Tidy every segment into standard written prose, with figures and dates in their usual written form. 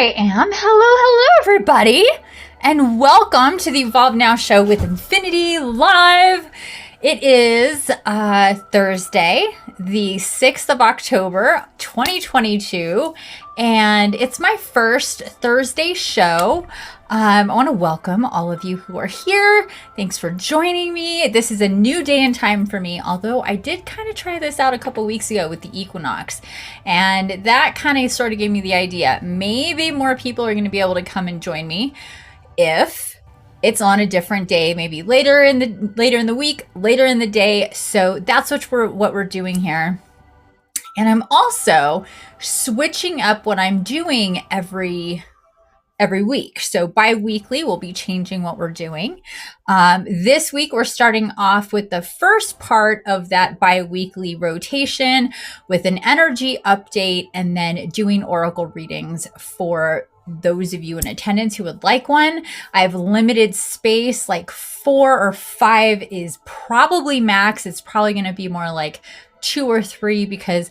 I am. Hello, everybody, and welcome to the Evolve Now show with Infinity Live. It is Thursday, the 6th of October, 2022, and it's my first Thursday show. I want to welcome all of you who are here. Thanks for joining me. This is a new day and time for me, although I did kind of try this out a couple weeks ago with the equinox, and that kind of sort of gave me the idea. Maybe more people are going to be able to come and join me if it's on a different day, maybe later in the week, later in the day. So that's what we're doing here. And I'm also switching up what I'm doing every week. So bi-weekly, we'll be changing what we're doing. This week, we're starting off with the first part of that bi-weekly rotation with an energy update and then doing oracle readings for those of you in attendance who would like one. I have limited space, like 4 or 5 is probably max. It's probably going to be more like 2 or 3 because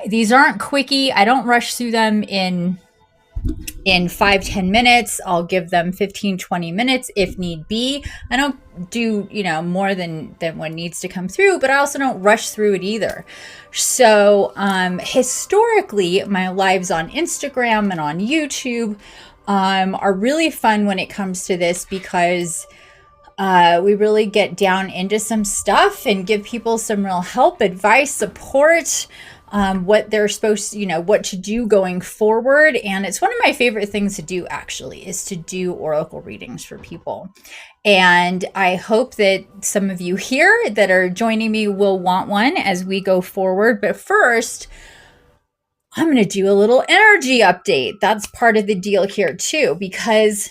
these aren't quickie. I don't rush through them in 5-10 minutes. I'll give them 15-20 minutes if need be. I don't do more than what needs to come through, but I also don't rush through it either. So historically, my lives on Instagram and on YouTube are really fun when it comes to this because we really get down into some stuff and give people some real help, advice, support, what they're supposed to, what to do going forward. And it's one of my favorite things to do, actually, is to do oracle readings for people. And I hope that some of you here that are joining me will want one as we go forward. But first, I'm going to do a little energy update. That's part of the deal here too, because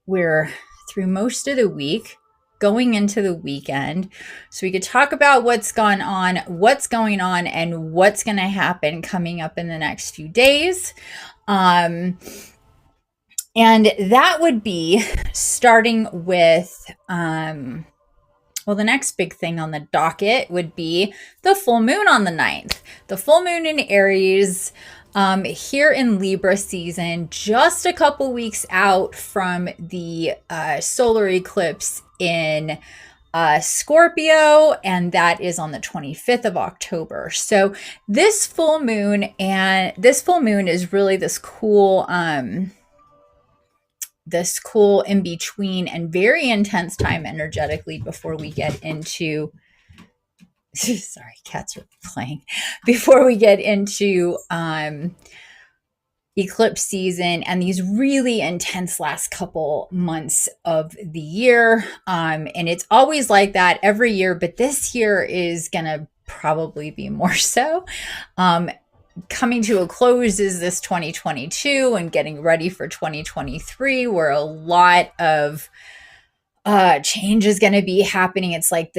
we're through most of the week, going into the weekend. So we could talk about what's going on, and what's going to happen coming up in the next few days. And that would be starting with, the next big thing on the docket would be the full moon on the 9th. The full moon in Aries, here in Libra season, just a couple weeks out from the solar eclipse in Scorpio, and that is on the 25th of October. So this full moon is really this cool in between and very intense time energetically before we get into sorry, cats are playing. Before we get into eclipse season and these really intense last couple months of the year. And it's always like that every year, but this year is going to probably be more so. Coming to a close is this 2022 and getting ready for 2023, where a lot of change is going to be happening. It's like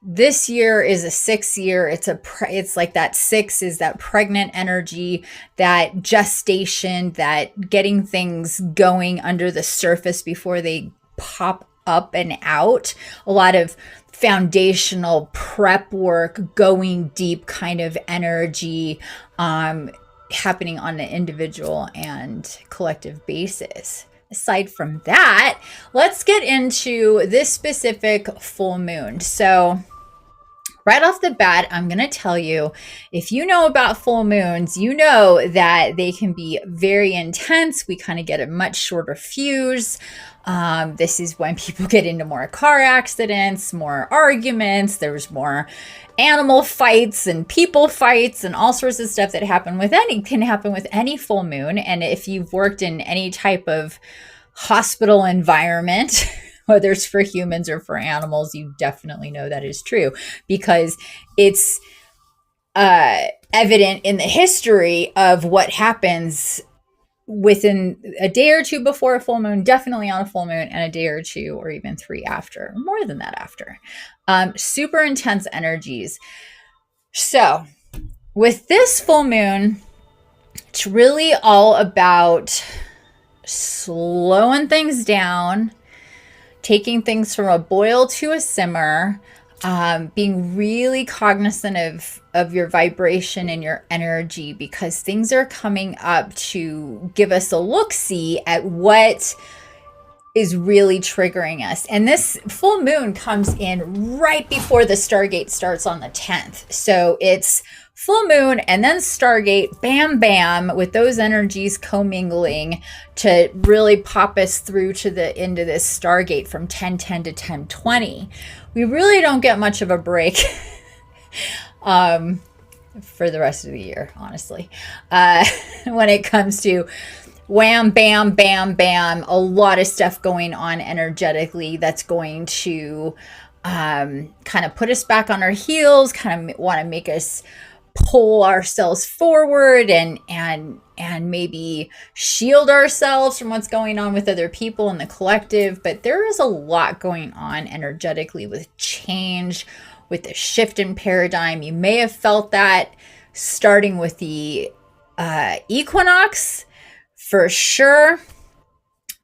this year is a 6 year. It's like that 6 is that pregnant energy, that gestation, that getting things going under the surface before they pop up and out. A lot of foundational prep work, going deep kind of energy, happening on an individual and collective basis. Aside from that, let's get into this specific full moon. So right off the bat, I'm going to tell you, if you know about full moons, you know that they can be very intense. We kind of get a much shorter fuse. This is when people get into more car accidents, more arguments. There's more animal fights and people fights and all sorts of stuff that can happen with any full moon. And if you've worked in any type of hospital environment, whether it's for humans or for animals, you definitely know that is true, because it's evident in the history of what happens within a day or two before a full moon, definitely on a full moon, and a day or two or even 3 after, more than that after. Super intense energies. So with this full moon, it's really all about slowing things down, taking things from a boil to a simmer, being really cognizant of your vibration and your energy, because things are coming up to give us a look-see at what is really triggering us. And this full moon comes in right before the Stargate starts on the 10th. So it's full moon and then Stargate, bam, bam, with those energies commingling to really pop us through to the end of this Stargate from 10:10 to 10:20. We really don't get much of a break for the rest of the year, honestly, when it comes to wham, bam, bam, bam, a lot of stuff going on energetically that's going to kind of put us back on our heels, kind of want to make us pull ourselves forward and maybe shield ourselves from what's going on with other people in the collective. But there is a lot going on energetically with change, with the shift in paradigm. You may have felt that starting with the equinox, for sure,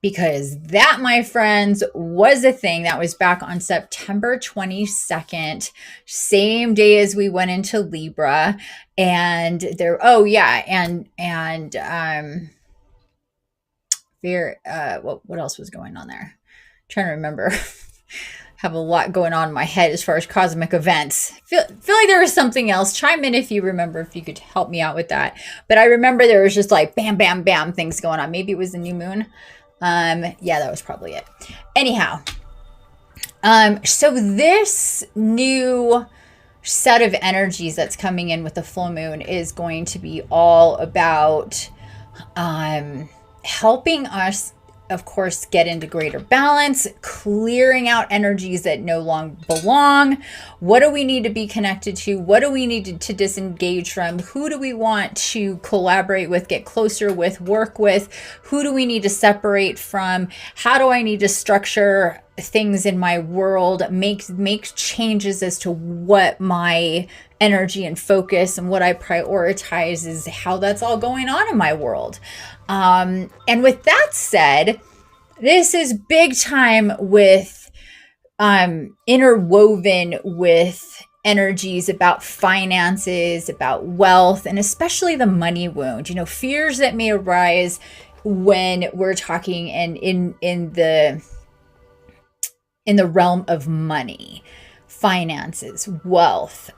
because that, my friends, was a thing that was back on September 22nd, same day as we went into Libra. And there, oh yeah, and what else was going on there? I'm trying to remember. Have a lot going on in my head as far as cosmic events. Feel like there was something else. Chime in if you remember, if you could help me out with that. But I remember there was just like bam, bam, bam things going on. Maybe it was the new moon. Yeah, that was probably it. Anyhow, so this new set of energies that's coming in with the full moon is going to be all about helping us, of course, get into greater balance, clearing out energies that no longer belong. What do we need to be connected to? What do we need to disengage from? Who do we want to collaborate with, get closer with, work with? Who do we need to separate from? How do I need to structure things in my world, make changes as to what my energy and focus and what I prioritize is, how that's all going on in my world. And with that said, this is big time with interwoven with energies about finances, about wealth, and especially the money wound. You know, fears that may arise when we're talking and in the realm of money, finances, wealth,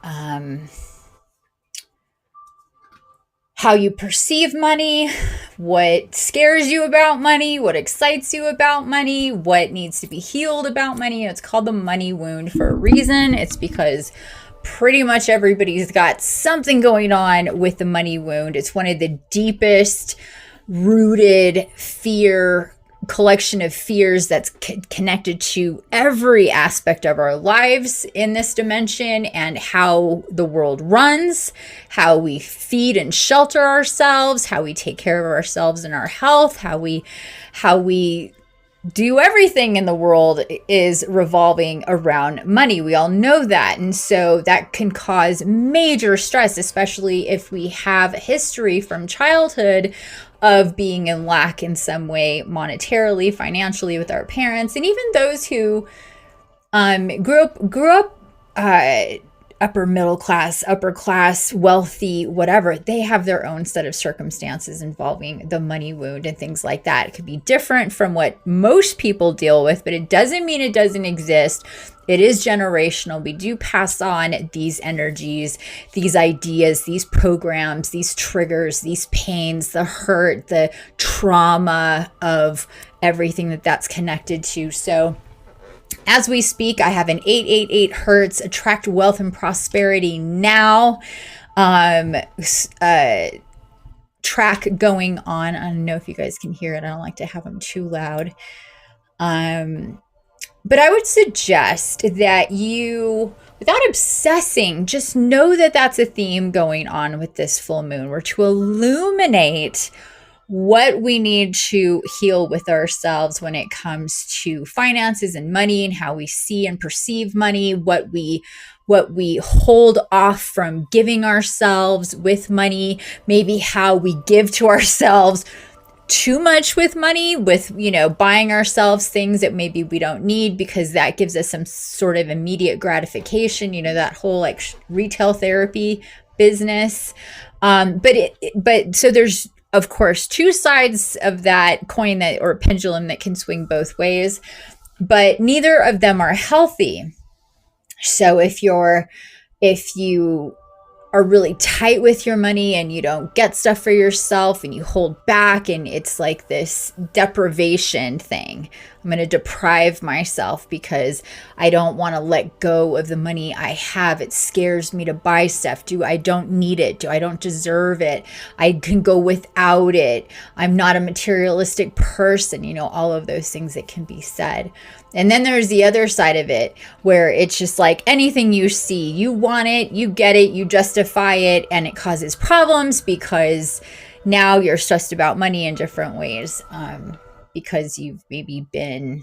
how you perceive money, what scares you about money, what excites you about money, what needs to be healed about money. It's called the money wound for a reason. It's because pretty much everybody's got something going on with the money wound. It's one of the deepest rooted collection of fears that's connected to every aspect of our lives in this dimension, and how the world runs, how we feed and shelter ourselves, how we take care of ourselves and our health, how we do everything in the world is revolving around money. We all know that. And so that can cause major stress, especially if we have a history from childhood of being in lack in some way, monetarily, financially, with our parents. And even those who grew up upper middle class, upper class, wealthy, whatever, they have their own set of circumstances involving the money wound and things like that. It could be different from what most people deal with, but it doesn't mean it doesn't exist. It is generational. We do pass on these energies, these ideas, these programs, these triggers, these pains, the hurt, the trauma of everything that's connected to. So as we speak, I have an 888 Hertz Attract Wealth and Prosperity Now track going on. I don't know if you guys can hear it. I don't like to have them too loud. But I would suggest that you, without obsessing, just know that that's a theme going on with this full moon. We're to illuminate what we need to heal with ourselves when it comes to finances and money, and how we see and perceive money, what we hold off from giving ourselves with money, maybe how we give to ourselves too much with money, with, buying ourselves things that maybe we don't need because that gives us some sort of immediate gratification, that whole like retail therapy business. But so there's, of course, two sides of that coin or pendulum that can swing both ways, but neither of them are healthy. So if you are really tight with your money and you don't get stuff for yourself and you hold back and it's like this deprivation thing. I'm going to deprive myself because I don't want to let go of the money I have. It scares me to buy stuff. I don't need it? I don't deserve it? I can go without it. I'm not a materialistic person, all of those things that can be said. And then there's the other side of it where it's just like anything you see, you want it, you get it, you justify it, and it causes problems because now you're stressed about money in different ways because you've maybe been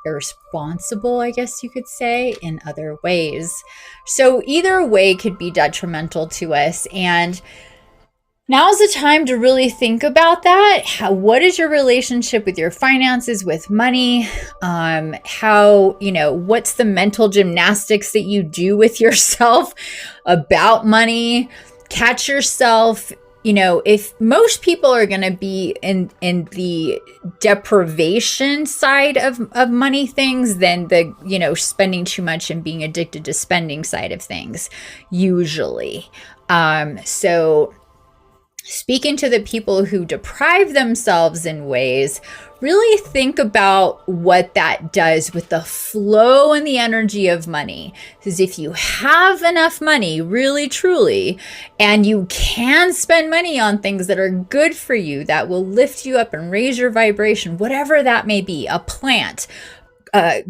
irresponsible, I guess you could say, in other ways. So either way could be detrimental to us. And now's the time to really think about that. What is your relationship with your finances, with money? What's the mental gymnastics that you do with yourself about money? Catch yourself. If most people are going to be in the deprivation side of money things, then the, spending too much and being addicted to spending side of things, usually. So speaking to the people who deprive themselves in ways, really think about what that does with the flow and the energy of money. Because if you have enough money, really, truly, and you can spend money on things that are good for you, that will lift you up and raise your vibration, whatever that may be, a plant,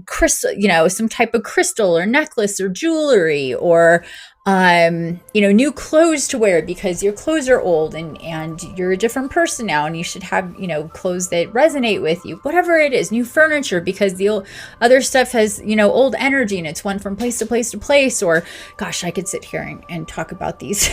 crystal, some type of crystal or necklace or jewelry, or new clothes to wear because your clothes are old and you're a different person now and you should have, clothes that resonate with you, whatever it is, new furniture because the other stuff has, old energy and it's went from place to place to place. Or gosh, I could sit here and talk about these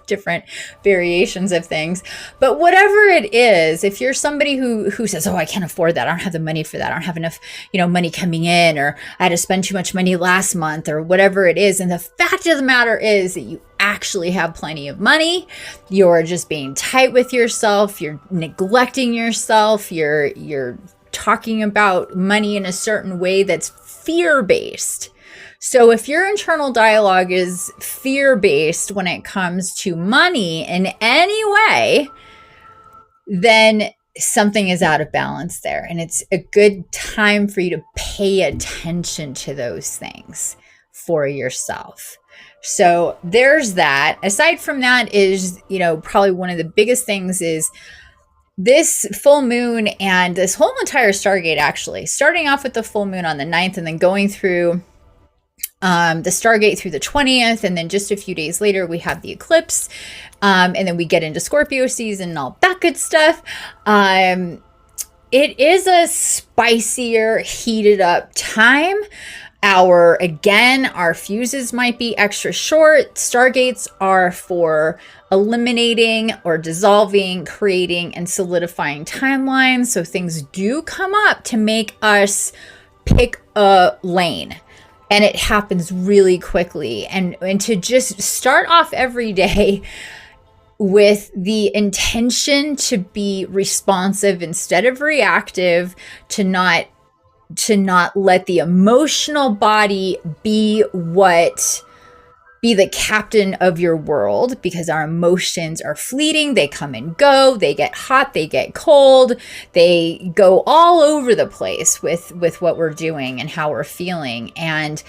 different variations of things. But whatever it is, if you're somebody who says, oh, I can't afford that, I don't have the money for that, I don't have enough, money coming in, or I had to spend too much money last month, or whatever it is. And the fact of the matter is that you actually have plenty of money. You're just being tight with yourself. You're neglecting yourself. You're talking about money in a certain way that's fear-based. So if your internal dialogue is fear-based when it comes to money in any way, then something is out of balance there. And it's a good time for you to pay attention to those things for yourself. So there's that. Aside from that is, probably one of the biggest things is this full moon and this whole entire Stargate, actually, starting off with the full moon on the 9th and then going through the Stargate through the 20th, and then just a few days later we have the eclipse, and then we get into Scorpio season and all that good stuff. It is a spicier, heated up time. Our fuses might be extra short. Stargates are for eliminating or dissolving, creating, and solidifying timelines. So things do come up to make us pick a lane. And it happens really quickly. And to just start off every day with the intention to be responsive instead of reactive, to not let the emotional body be the captain of your world, because our emotions are fleeting. They come and go. They get hot. They get cold. They go all over the place with what we're doing and how we're feeling. And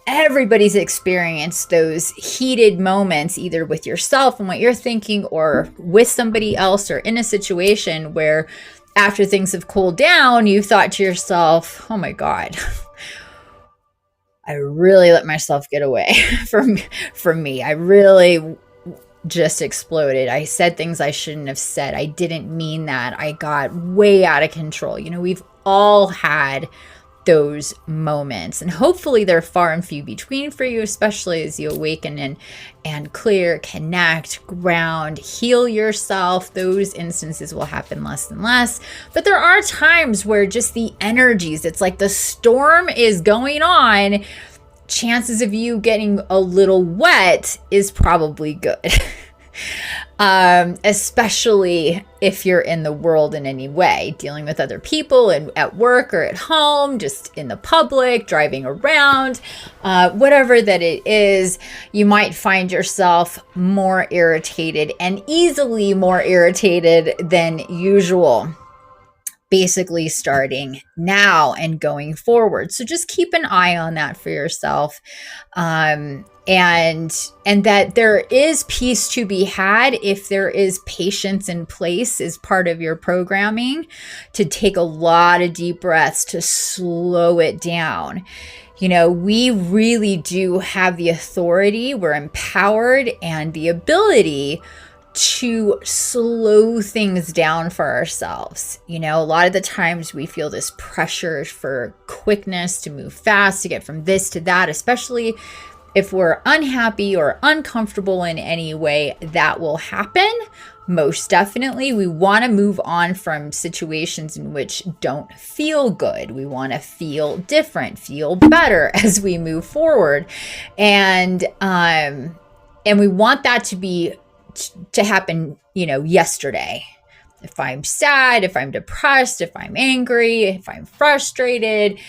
everybody's experienced those heated moments, either with yourself and what you're thinking, or with somebody else, or in a situation where after things have cooled down, you thought to yourself, oh my God, I really let myself get away from me. I really just exploded. I said things I shouldn't have said. I didn't mean that. I got way out of control. We've all had those moments. And hopefully they're far and few between for you, especially as you awaken and clear, connect, ground, heal yourself. Those instances will happen less and less. But there are times where just the energies, it's like the storm is going on. Chances of you getting a little wet is probably good. Especially if you're in the world in any way, dealing with other people and at work or at home, just in the public, driving around, whatever that it is, you might find yourself more irritated and easily more irritated than usual. Basically starting now and going forward. So just keep an eye on that for yourself. And that there is peace to be had if there is patience in place as part of your programming, to take a lot of deep breaths to slow it down. You know, we really do have the authority, we're empowered, and the ability to slow things down for ourselves. You know, a lot of the times we feel this pressure for quickness, to move fast, to get from this to that, especially if we're unhappy or uncomfortable in any way. That will happen. Most definitely, we want to move on from situations in which don't feel good. We want to feel different, feel better as we move forward. And we want that to happen, you know, yesterday. If I'm sad, if I'm depressed, if I'm angry, if I'm frustrated,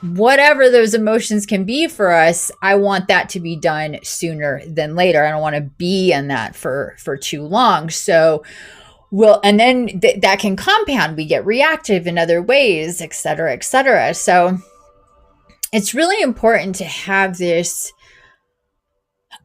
whatever those emotions can be for us, I want that to be done sooner than later. I don't want to be in that for too long. So and then that can compound. We get reactive in other ways, et cetera, et cetera. So it's really important to have this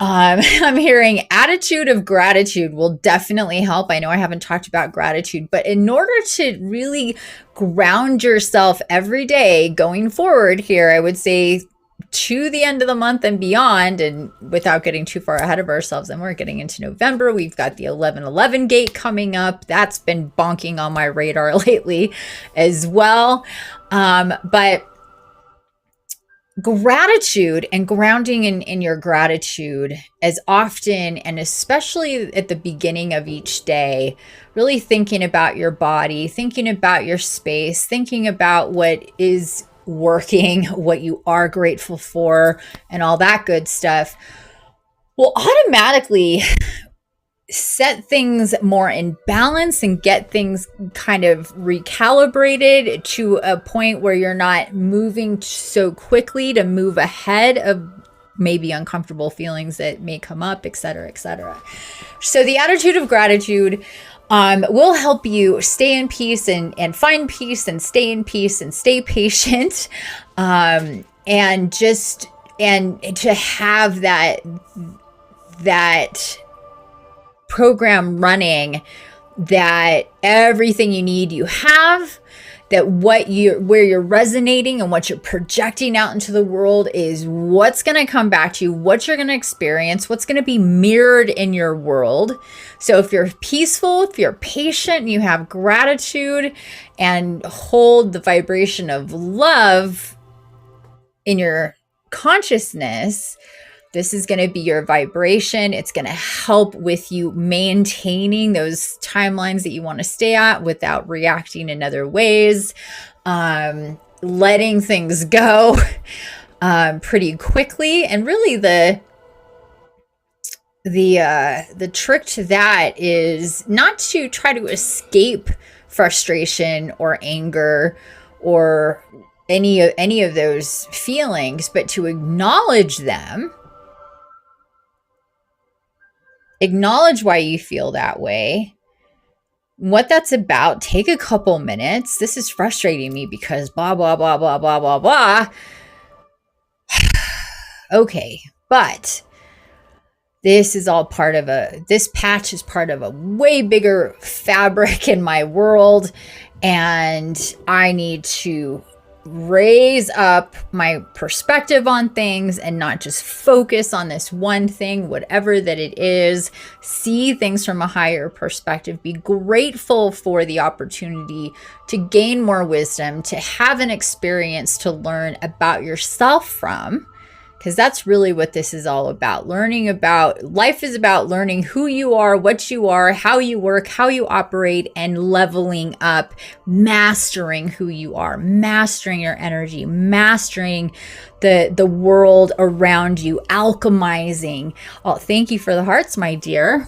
I'm hearing attitude of gratitude will definitely help. I know I haven't talked about gratitude, but in order to really ground yourself every day going forward here, I would say to the end of the month and beyond, and without getting too far ahead of ourselves, and we're getting into November, we've got the 11/11 gate coming up. That's been bonking on my radar lately as well. But gratitude and grounding in your gratitude as often, and especially at the beginning of each day, really thinking about your body, thinking about your space, thinking about what is working, what you are grateful for, and all that good stuff, will automatically set things more in balance and get things kind of recalibrated to a point where you're not moving so quickly to move ahead of maybe uncomfortable feelings that may come up, et cetera, et cetera. So the attitude of gratitude will help you stay in peace and find peace and stay in peace and stay patient, and to have that program running, that everything you need you have, that where you're resonating and what you're projecting out into the world is what's going to come back to you, what you're going to experience, what's going to be mirrored in your world. So if you're peaceful, if you're patient, and you have gratitude and hold the vibration of love in your consciousness, this is going to be your vibration. It's going to help with you maintaining those timelines that you want to stay at without reacting in other ways, letting things go pretty quickly. And really the trick to that is not to try to escape frustration or anger or any of those feelings, but to acknowledge them. Acknowledge why you feel that way, what that's about. Take a couple minutes. This is frustrating me because blah, blah, blah, blah, blah, blah, blah. Okay, but this is all part of this patch is part of a way bigger fabric in my world, and I need to raise up my perspective on things and not just focus on this one thing, whatever that it is. See things from a higher perspective. Be grateful for the opportunity to gain more wisdom, to have an experience to learn about yourself from. Because that's really what this is all about. Life is about learning who you are, what you are, how you work, how you operate, and leveling up, mastering who you are, mastering your energy, mastering the world around you, alchemizing. Oh, thank you for the hearts, my dear.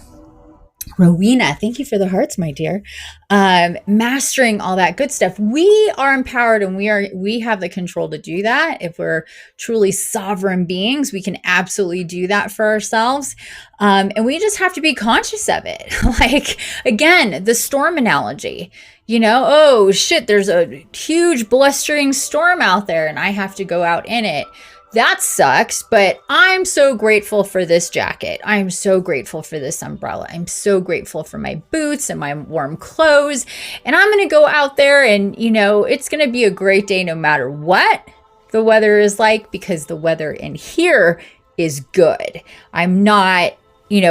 Rowena, thank you for the hearts, my dear. Mastering all that good stuff. We are empowered and we have the control to do that. If we're truly sovereign beings, we can absolutely do that for ourselves. And we just have to be conscious of it. Like, again, the storm analogy, oh shit, there's a huge blustering storm out there and I have to go out in it. That sucks, but I'm so grateful for this jacket. I'm so grateful for this umbrella. I'm so grateful for my boots and my warm clothes. And I'm going to go out there and, it's going to be a great day no matter what the weather is like, because the weather in here is good. I'm not,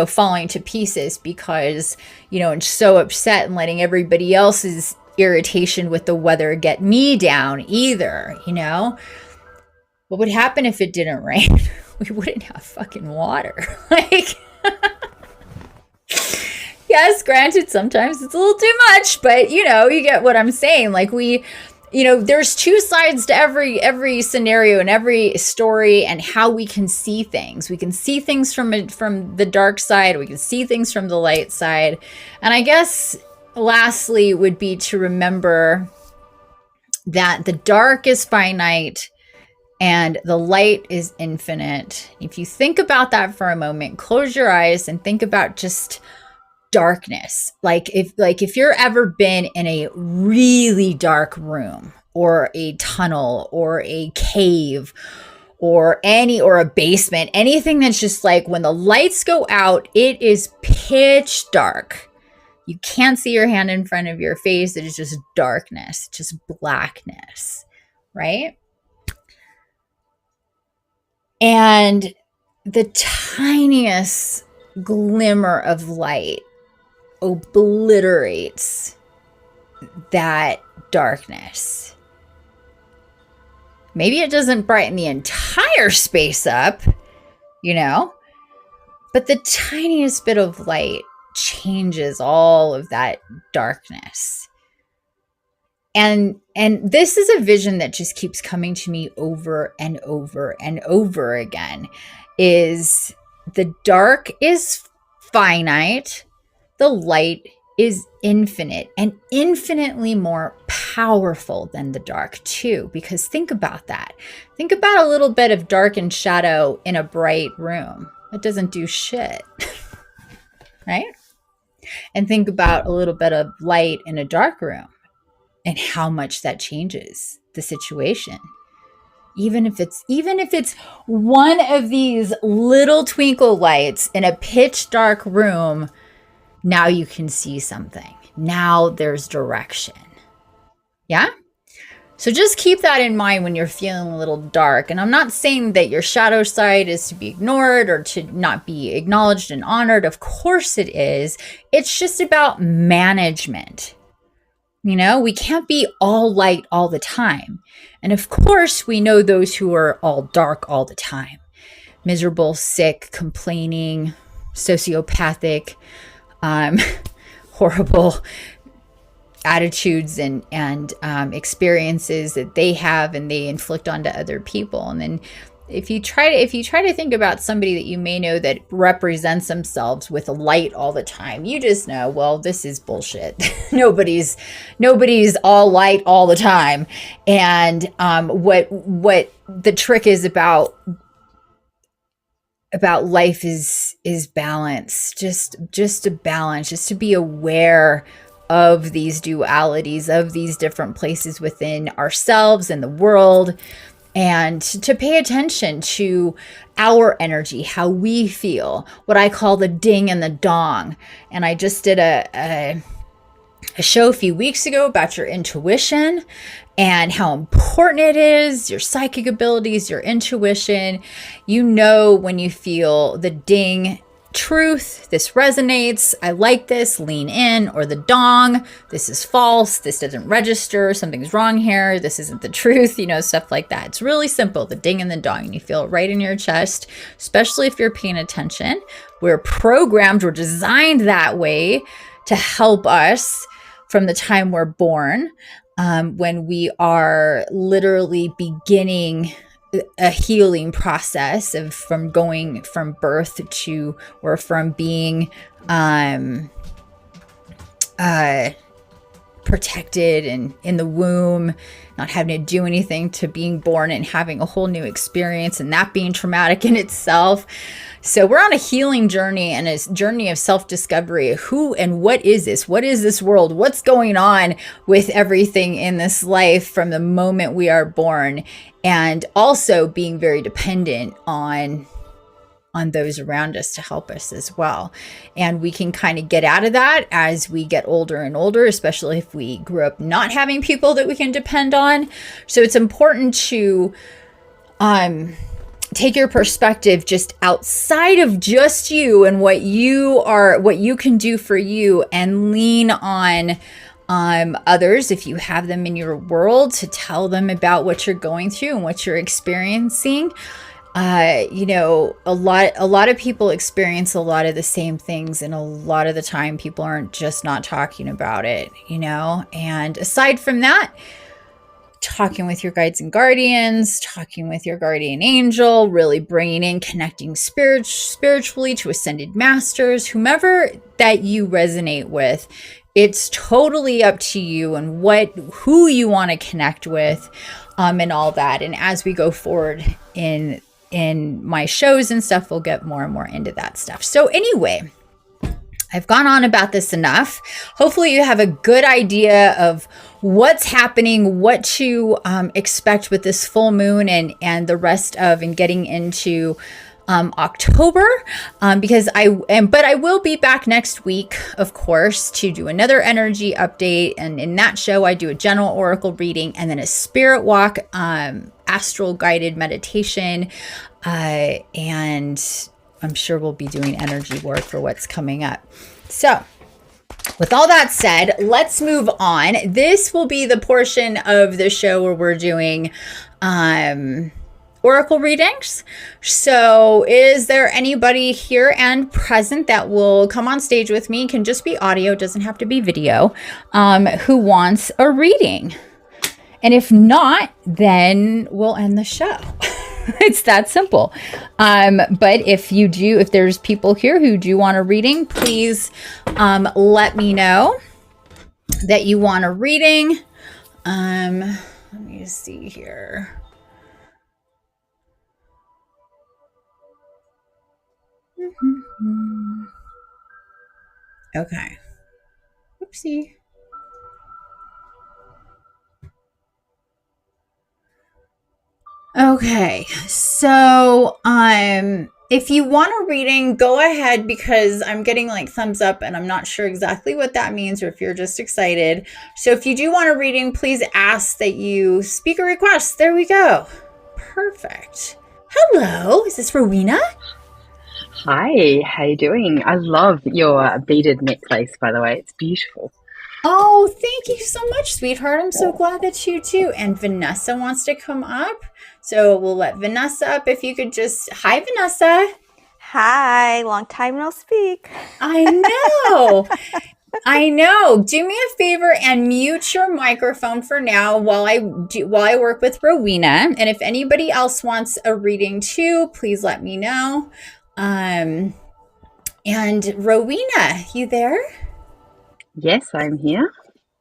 falling to pieces because, I'm so upset and letting everybody else's irritation with the weather get me down either, What would happen if it didn't rain? We wouldn't have fucking water. Like, yes, granted, sometimes it's a little too much, but you get what I'm saying. Like there's two sides to every scenario and every story and how we can see things. We can see things from the dark side. We can see things from the light side. And I guess lastly would be to remember that the dark is finite and the light is infinite. If you think about that for a moment, close your eyes and think about just darkness. Like if you're ever been in a really dark room or a tunnel or a cave or a basement, anything that's just like when the lights go out, it is pitch dark. You can't see your hand in front of your face. It is just darkness, just blackness, right? And the tiniest glimmer of light obliterates that darkness. Maybe it doesn't brighten the entire space up, but the tiniest bit of light changes all of that darkness. And this is a vision that just keeps coming to me over and over and over again, is the dark is finite, the light is infinite and infinitely more powerful than the dark too. Because think about that. Think about a little bit of dark and shadow in a bright room. It doesn't do shit, right? And think about a little bit of light in a dark room and how much that changes the situation. Even if it's one of these little twinkle lights in a pitch dark room, now you can see something. Now there's direction. Yeah? So just keep that in mind when you're feeling a little dark. And I'm not saying that your shadow side is to be ignored or to not be acknowledged and honored. Of course it is. It's just about management. We can't be all light all the time. And of course, we know those who are all dark all the time. Miserable, sick, complaining, sociopathic, horrible attitudes and experiences that they have and they inflict onto other people. And then if you try to think about somebody that you may know that represents themselves with a light all the time, you just know, well, this is bullshit. nobody's all light all the time. And what the trick is about life is balance, just to balance, just to be aware of these dualities, of these different places within ourselves and the world. And to pay attention to our energy, how we feel, what I call the ding and the dong. And I just did a show a few weeks ago about your intuition. and how important it is, your psychic abilities, your intuition. You know when you feel the ding, truth, this resonates, I like this, lean in, or the dong, this is false, this doesn't register, something's wrong here, this isn't the truth, stuff like that. It's really simple, the ding and the dong, and you feel it right in your chest, especially if you're paying attention. We're programmed, we're designed that way to help us from the time we're born, when we are literally beginning a healing process of from going from birth to, or from being protected and in the womb, not having to do anything, to being born and having a whole new experience, and that being traumatic in itself. So we're on a healing journey and a journey of self-discovery. Who and what is this? What is this world? What's going on with everything in this life from the moment we are born? And also being very dependent on those around us to help us as well. And we can kind of get out of that as we get older and older, especially if we grew up not having people that we can depend on. So it's important to take your perspective just outside of just you and what you can do for you, and lean on others, if you have them in your world, to tell them about what you're going through and what you're experiencing. A lot of people experience a lot of the same things, and a lot of the time people aren't just not talking about it, and aside from that, talking with your guides and guardians, talking with your guardian angel, really bringing in, connecting spiritually to ascended masters, whomever that you resonate with. It's totally up to you and who you want to connect with, and all that. And as we go forward in my shows and stuff, we'll get more and more into that stuff. So anyway, I've gone on about this enough. Hopefully you have a good idea of what's happening, what to expect with this full moon and the rest of, and getting into October, because I will be back next week, of course, to do another energy update. And in that show, I do a general oracle reading and then a spirit walk, astral guided meditation. And I'm sure we'll be doing energy work for what's coming up. So with all that said, let's move on. This will be the portion of the show where we're doing, oracle readings. So is there anybody here and present that will come on stage with me? It can just be audio, doesn't have to be video, who wants a reading? And if not, then we'll end the show. It's that simple. But if there's people here who do want a reading, please let me know that you want a reading. Let me see here. Okay. Oopsie. Okay. So, if you want a reading, go ahead, because I'm getting like thumbs up and I'm not sure exactly what that means, or if you're just excited. So if you do want a reading, please ask that you speak a request. There we go. Perfect. Hello. Is this Rowena? Hi, how you doing? I love your beaded necklace, by the way. It's beautiful. Oh, thank you so much, sweetheart. I'm so glad that you do. And Vanessa wants to come up. So we'll let Vanessa up. If you could just, hi, Vanessa. Hi, long time no speak. I know. I know. Do me a favor and mute your microphone for now while I work with Rowena. And if anybody else wants a reading too, please let me know. And Rowena, you there? Yes, I'm here.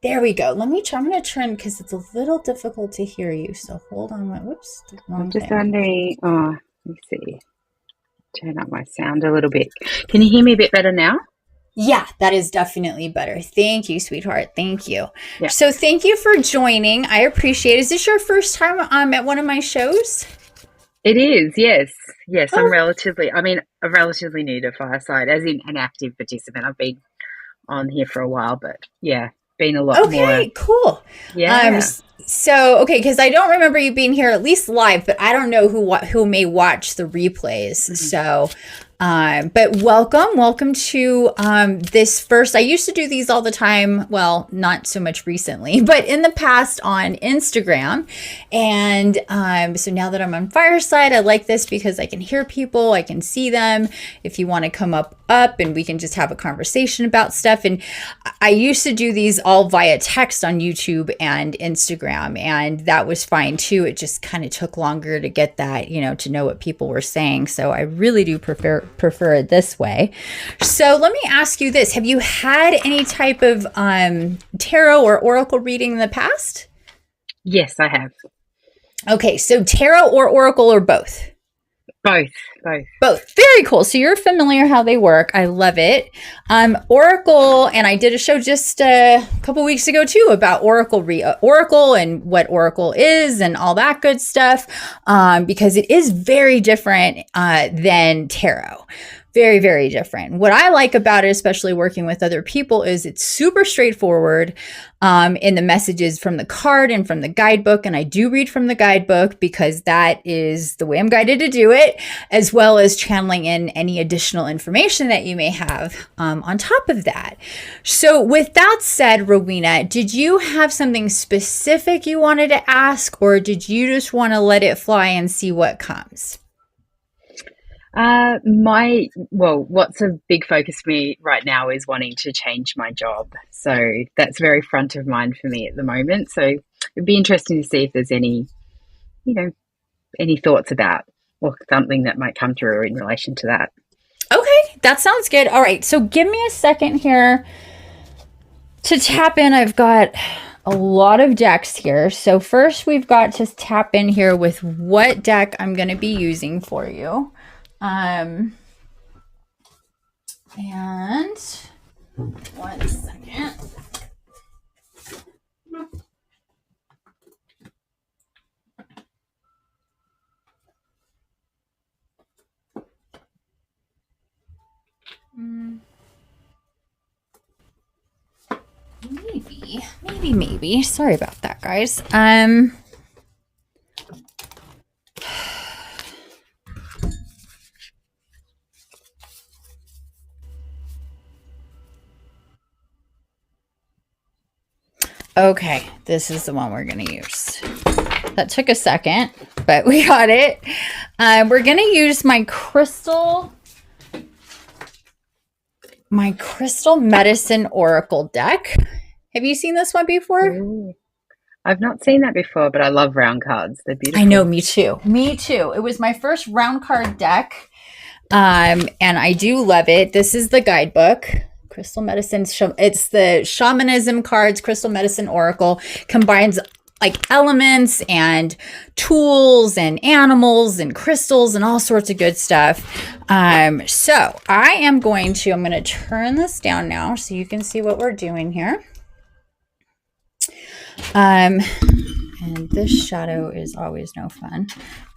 There we go. I'm going to turn, because it's a little difficult to hear you. So hold on. Whoops. I'm just wondering, let me see. Turn up my sound a little bit. Can you hear me a bit better now? Yeah, that is definitely better. Thank you, sweetheart. Thank you. Yeah. So thank you for joining. I appreciate it. Is this your first time at one of my shows? It is, yes. Yes, Oh. I'm relatively new to Fireside, as in an active participant. I've been on here for a while, but yeah. been a lot more. Okay, cool. Yeah. So, okay, because I don't remember you being here at least live, but I don't know who may watch the replays. So, but welcome to this first. I used to do these all the time. Well, not so much recently, but in the past on Instagram. And so now that I'm on Fireside, I like this because I can hear people, I can see them. If you want to come up, and we can just have a conversation about stuff. And I used to do these all via text on YouTube and Instagram, and that was fine too. It just kind of took longer to get that, to know what people were saying. So I really do prefer it this way. So let me ask you this. Have you had any type of tarot or oracle reading in the past? Yes, I have. Okay, so tarot or oracle or both? Both. Very cool. So you're familiar how they work. I love it. Oracle, and I did a show just a couple weeks ago too about Oracle and what Oracle is and all that good stuff, because it is very different than tarot. Very, very different. What I like about it, especially working with other people, is it's super straightforward in the messages from the card and from the guidebook. And I do read from the guidebook because that is the way I'm guided to do it, as well as channeling in any additional information that you may have on top of that. So with that said, Rowena, did you have something specific you wanted to ask, or did you just want to let it fly and see what comes? What's a big focus for me right now is wanting to change my job. So that's very front of mind for me at the moment. So it'd be interesting to see if there's any thoughts about or something that might come through in relation to that. Okay, that sounds good. All right, so give me a second here to tap in. I've got a lot of decks here. So first we've got to tap in here with what deck I'm going to be using for you. And 1 second. Maybe. Sorry about that, guys. Okay, this is the one we're going to use. That took a second, but we got it. We're going to use my crystal medicine oracle deck. Have you seen this one before? Ooh, I've not seen that before, but I love round cards. They're beautiful. I know, me too. It was my first round card deck, and I do love it. This is the guidebook. Crystal Medicine, it's the Shamanism cards. Crystal Medicine Oracle combines like elements and tools and animals and crystals and all sorts of good stuff. So I'm going to turn this down now so you can see what we're doing here. And this shadow is always no fun.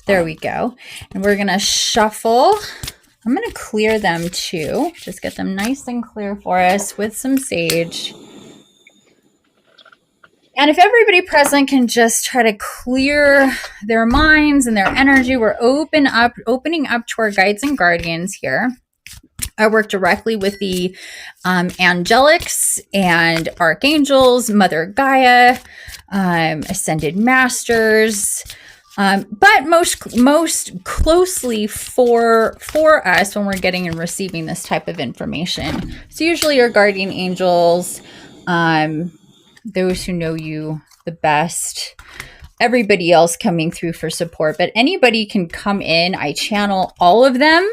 There we go. And we're going to shuffle. I'm going to clear them too. Just get them nice and clear for us with some sage. And if everybody present can just try to clear their minds and their energy, we're opening up to our guides and guardians here. I work directly with the angelics and archangels, Mother Gaia, ascended masters, but most closely for us when we're getting and receiving this type of information. So usually your guardian angels, those who know you the best, everybody else coming through for support, but anybody can come in. I channel all of them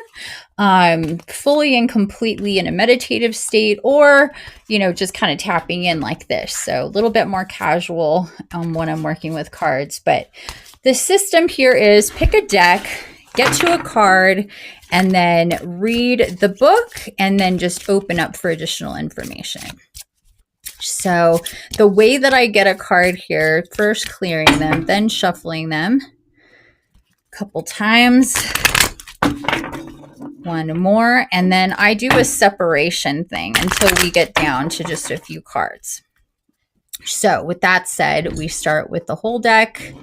fully and completely in a meditative state, or just kind of tapping in like this. So a little bit more casual when I'm working with cards. But the system here is pick a deck, get to a card, and then read the book, and then just open up for additional information. So the way that I get a card here, first clearing them, then shuffling them a couple times, one more, and then I do a separation thing until we get down to just a few cards. So with that said, we start with the whole deck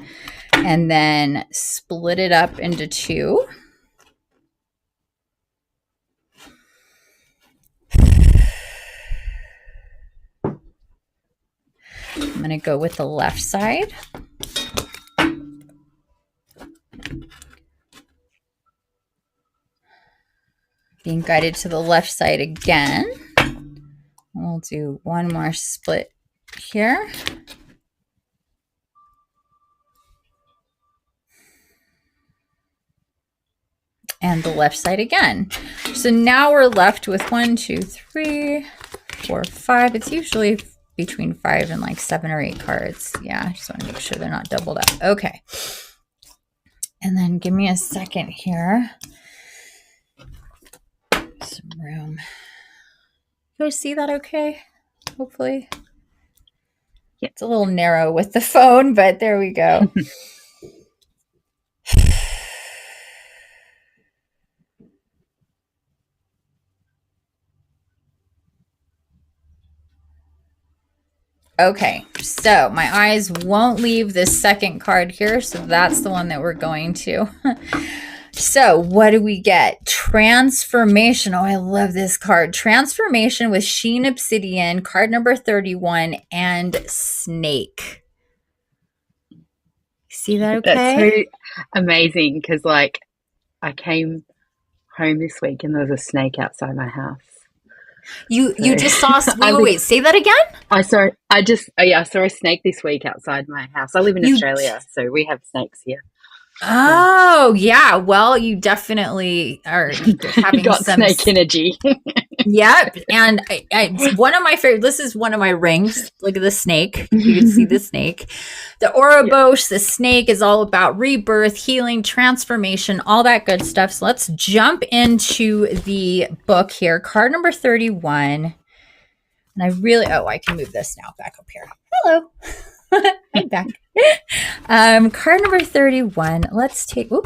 and then split it up into two. I'm going to go with the left side. Being guided to the left side again. We'll do one more split here. And the left side again. So now we're left with 1, 2, 3, 4, 5. It's usually between 5 and like 7 or 8 cards. Yeah, I just want to make sure they're not doubled up. Okay. And then give me a second here. Some room. You guys see that okay? Hopefully. Yeah. It's a little narrow with the phone, but there we go. Okay, so my eyes won't leave this second card here, so that's the one that we're going to. So what do we get? Transformation. Oh, I love this card. Transformation with Sheen Obsidian, card number 31, and Snake. See that okay? That's so amazing because, like, I came home this week and there was a snake outside my house. You just saw. Wait. Say that again. I saw a snake this week outside my house. I live in Australia, so we have snakes here. Oh yeah. Well, you definitely are having got some snake energy. Yep. And it's one of my favorite. This is one of my rings. Look at the snake. You can see the snake. The Ouroboros, the snake, is all about rebirth, healing, transformation, all that good stuff. So let's jump into the book here. Card number 31. And I can move this now back up here. Hello. I'm back. Card number 31. Let's take, I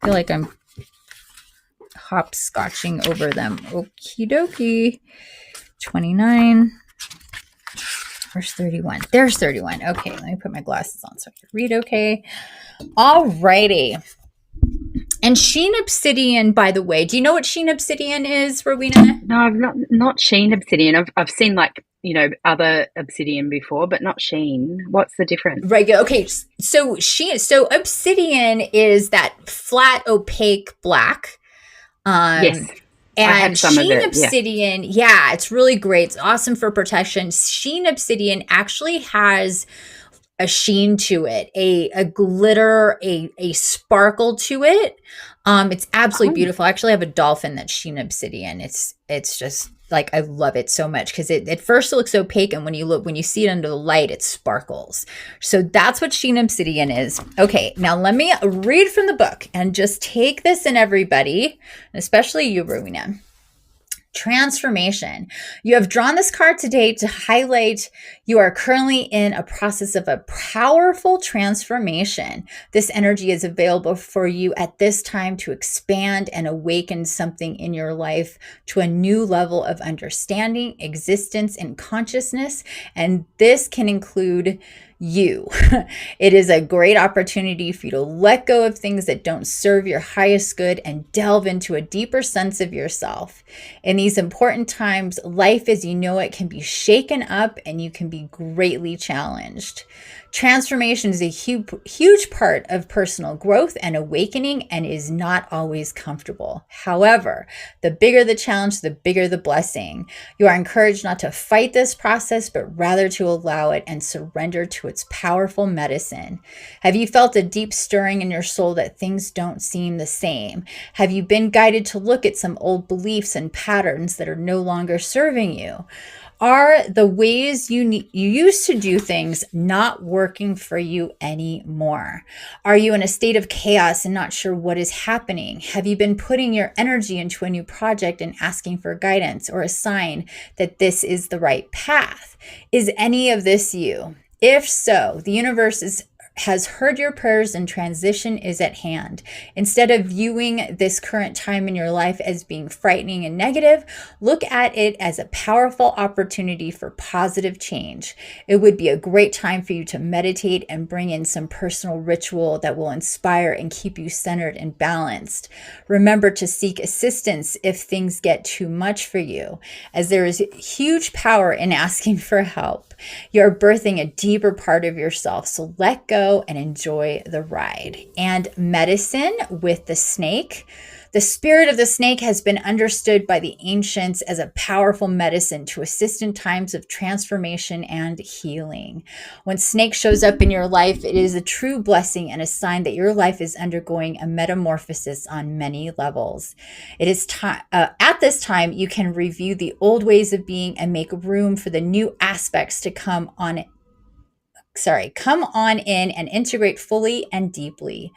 feel like I'm hopscotching over them. Okie dokie. 29. Where's 31? There's 31. Okay, let me put my glasses on so I can read okay. All righty. And Sheen Obsidian, by the way, do you know what Sheen Obsidian is, Rowena? No, I've not Sheen Obsidian. I've seen, like, other obsidian before, but not Sheen. What's the difference? Right. Okay. So Obsidian is that flat, opaque black. Yes. And Sheen Obsidian, yeah, it's really great. It's awesome for protection. Sheen Obsidian actually has a sheen to it, a glitter, a sparkle to it. It's absolutely beautiful. I actually have a dolphin that's Sheen Obsidian. It's just like, I love it so much because at first it looks opaque, and when you see it under the light, it sparkles. So that's what Sheen Obsidian is. Okay, now let me read from the book and just take this in, everybody, especially you, Rowena. Transformation. You have drawn this card today to highlight you are currently in a process of a powerful transformation. This energy is available for you at this time to expand and awaken something in your life to a new level of understanding, existence, and consciousness. And this can include you. It is a great opportunity for you to let go of things that don't serve your highest good and delve into a deeper sense of yourself. In these important times, life as you know it can be shaken up and you can be greatly challenged. Transformation is a huge part of personal growth and awakening and is not always comfortable. However, the bigger the challenge, the bigger the blessing. You are encouraged not to fight this process, but rather to allow it and surrender to its powerful medicine. Have you felt a deep stirring in your soul that things don't seem the same? Have you been guided to look at some old beliefs and patterns that are no longer serving you? Are the ways you used to do things not working for you anymore? Are you in a state of chaos and not sure what is happening? Have you been putting your energy into a new project and asking for guidance or a sign that this is the right path? Is any of this you? If so, the universe has heard your prayers and transition is at hand. Instead of viewing this current time in your life as being frightening and negative, look at it as a powerful opportunity for positive change. It would be a great time for you to meditate and bring in some personal ritual that will inspire and keep you centered and balanced. Remember to seek assistance if things get too much for you, as there is huge power in asking for help. You're birthing a deeper part of yourself, so let go and enjoy the ride. And medicine with the snake. The spirit of the snake has been understood by the ancients as a powerful medicine to assist in times of transformation and healing. When snake shows up in your life, it is a true blessing and a sign that your life is undergoing a metamorphosis on many levels. It is time at this time you can review the old ways of being and make room for the new aspects to come on in and integrate fully and deeply.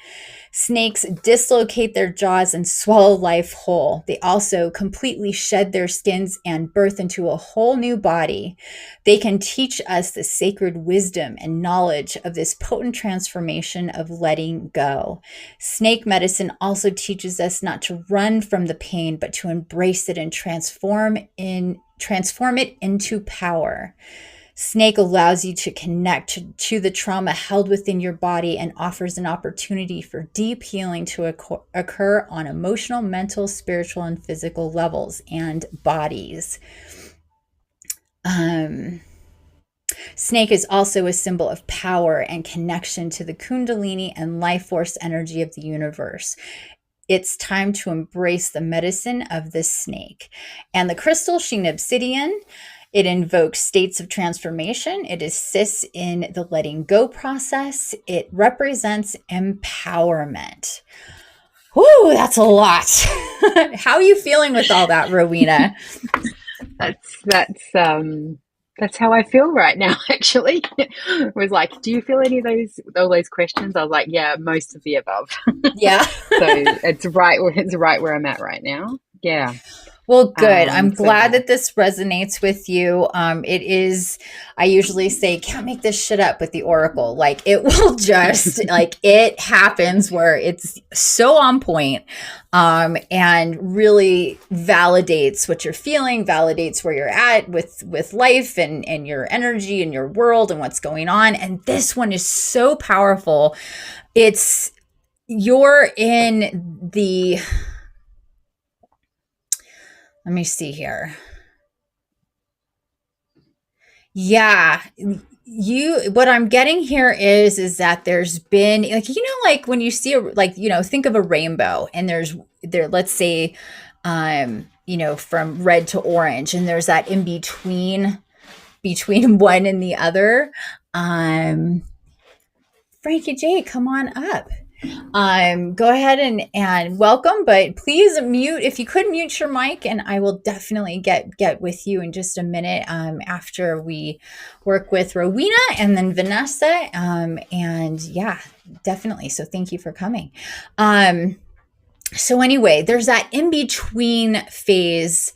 Snakes dislocate their jaws and swallow life whole. They also completely shed their skins and birth into a whole new body. They can teach us the sacred wisdom and knowledge of this potent transformation of letting go. Snake medicine also teaches us not to run from the pain, but to embrace it and transform it into power. Snake allows you to connect to the trauma held within your body and offers an opportunity for deep healing to occur on emotional, mental, spiritual, and physical levels and bodies. Snake is also a symbol of power and connection to the Kundalini and life force energy of the universe. It's time to embrace the medicine of the snake. And the crystal, Sheen Obsidian, it invokes states of transformation. It assists in the letting go process. It represents empowerment. Whoo, that's a lot. How are you feeling with all that, Rowena? That's how I feel right now, actually. It was like, do you feel any of all those questions? I was like, yeah, most of the above. Yeah. So it's right where I'm at right now. Yeah. Well, good. I'm glad that this resonates with you. It is, I usually say, can't make this shit up with the Oracle. Like, it will just, like, it happens where it's so on point, and really validates what you're feeling, validates where you're at with life and your energy and your world and what's going on. And this one is so powerful. You're in the... Let me see here. Yeah. What I'm getting here is that there's been, like, like when you see think of a rainbow and let's say, from red to orange, and there's that in between one and the other. Frankie J, come on up. Go ahead and welcome, but please mute, if you could mute your mic, and I will definitely get with you in just a minute, after we work with Rowena and then Vanessa. And yeah, definitely. So thank you for coming. So anyway, there's that in-between phase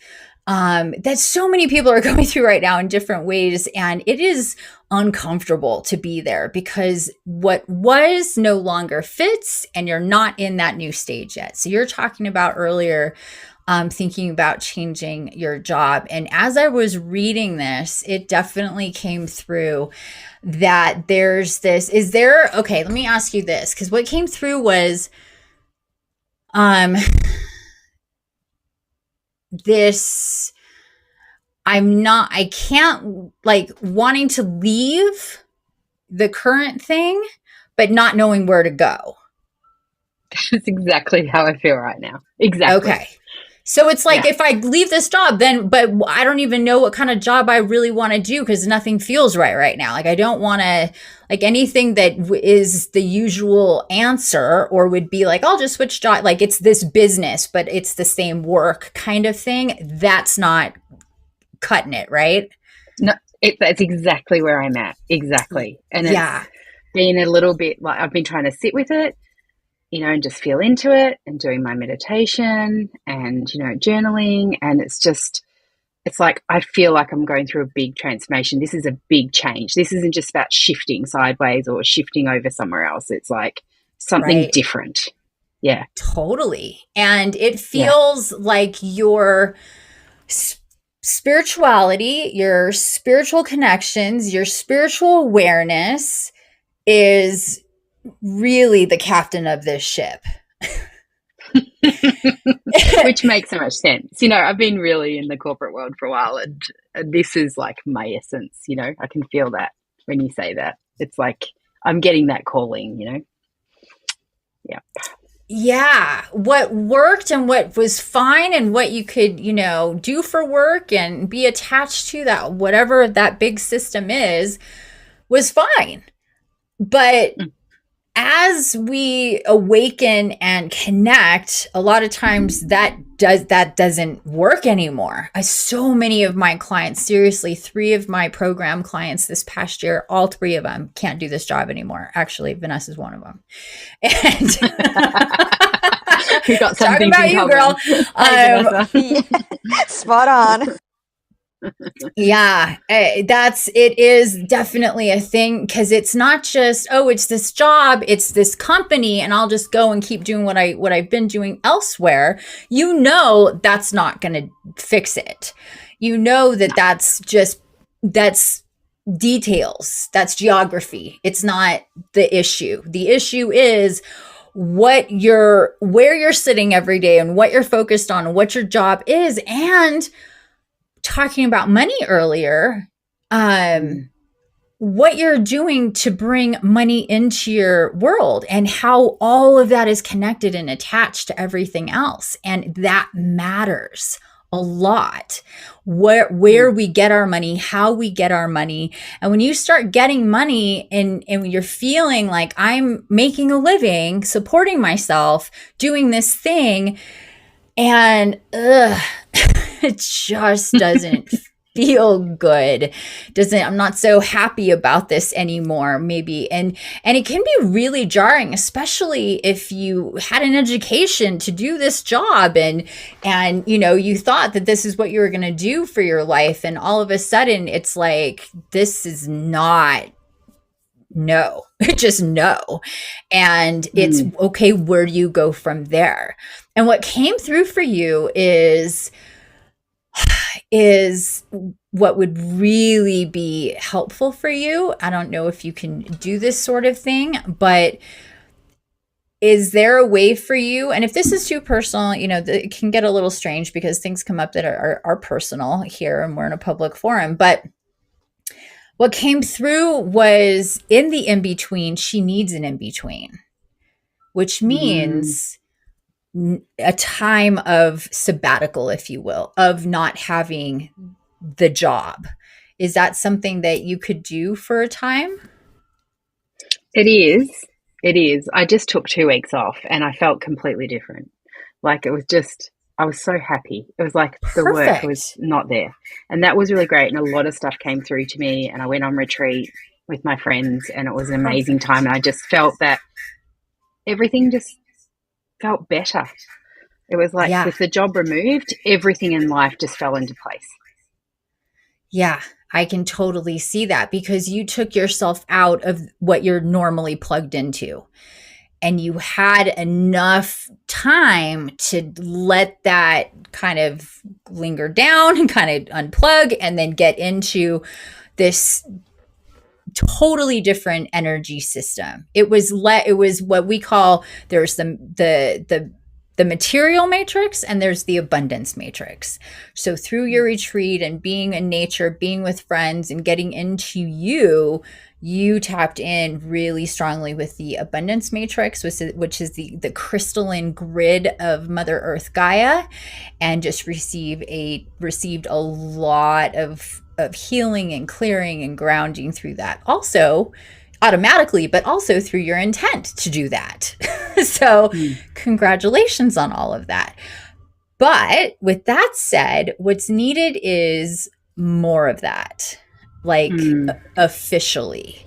that so many people are going through right now in different ways. And it is uncomfortable to be there because what was no longer fits, and you're not in that new stage yet. So you're talking about earlier, thinking about changing your job. And as I was reading this, it definitely came through that there's this, okay, let me ask you this, because what came through was, I can't, like, wanting to leave the current thing, but not knowing where to go. That's exactly how I feel right now. Exactly. Okay. So it's like, if I leave this job, but I don't even know what kind of job I really want to do because nothing feels right now. Like, I don't want to, like, anything that is the usual answer or would be like, I'll just switch job. Like, it's this business, but it's the same work kind of thing. That's not cutting it, right? No, that's exactly where I'm at. Exactly. And it's been a little bit like I've been trying to sit with it, and just feel into it and doing my meditation and, journaling. And it's just, it's like I feel like I'm going through a big transformation. This is a big change. This isn't just about shifting sideways or shifting over somewhere else. It's like something Right. different. Yeah. Totally. And it feels like your spirituality, your spiritual connections, your spiritual awareness is really the captain of this ship. Which makes so much sense. You know, I've been really in the corporate world for a while, and this is like my essence. You know, I can feel that when you say that. It's like I'm getting that calling, you know? Yeah. Yeah, what worked and what was fine and what you could, do for work and be attached to, that whatever that big system is, was fine. But as we awaken and connect, a lot of times that doesn't work anymore. So many of my clients, seriously, 3 of my program clients this past year, all 3 of them can't do this job anymore. Actually, Vanessa's one of them. And we got something about you, girl. Spot on. Yeah, it is definitely a thing, because it's not just, it's this job, it's this company, and I'll just go and keep doing what I've been doing elsewhere. That's not going to fix it. That's details. That's geography. It's not the issue. The issue is where you're sitting every day and what you're focused on, what your job is. And talking about money earlier, what you're doing to bring money into your world and how all of that is connected and attached to everything else. And that matters a lot. Where we get our money, how we get our money. And when you start getting money and you're feeling like, I'm making a living, supporting myself, doing this thing, and it just doesn't feel good. I'm not so happy about this anymore, maybe. And it can be really jarring, especially if you had an education to do this job and you thought that this is what you were going to do for your life. And all of a sudden it's like, this is not, no, just no. And it's okay. Where do you go from there? And what came through for you is what would really be helpful for you. I don't know if you can do this sort of thing, but is there a way for you? And if this is too personal, it can get a little strange because things come up that are personal here and we're in a public forum. But what came through was, in the in-between, she needs an in-between, which means a time of sabbatical, if you will, of not having the job. Is that something that you could do for a time? It is. It is. I just took 2 weeks off and I felt completely different. Like, it was just, I was so happy. It was like the work was not there. And that was really great. And a lot of stuff came through to me, and I went on retreat with my friends, and it was an amazing time. And I just felt that everything just felt better. It was like, with the job removed, everything in life just fell into place. Yeah, I can totally see that, because you took yourself out of what you're normally plugged into, and you had enough time to let that kind of linger down and kind of unplug, and then get into this totally different energy system. It was what we call, there's the material matrix and there's the abundance matrix. So through your retreat and being in nature, being with friends and getting into you tapped in really strongly with the abundance matrix, which is the crystalline grid of Mother Earth Gaia, and just received a lot of healing and clearing and grounding through that. Also, automatically, but also through your intent to do that. So congratulations on all of that. But with that said, what's needed is more of that, like officially.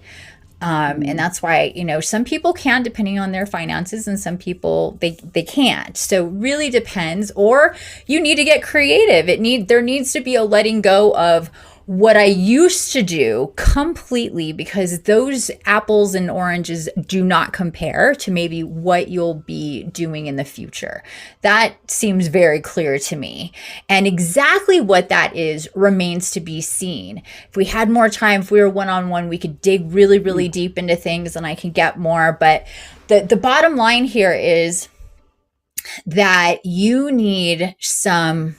And that's why, some people can, depending on their finances, and some people they can't. So really depends. Or you need to get creative. There needs to be a letting go of what I used to do completely, because those apples and oranges do not compare to maybe what you'll be doing in the future. That seems very clear to me. And exactly what that is remains to be seen. If we had more time, if we were one-on-one, we could dig really, really deep into things and I can get more. But the bottom line here is that you need some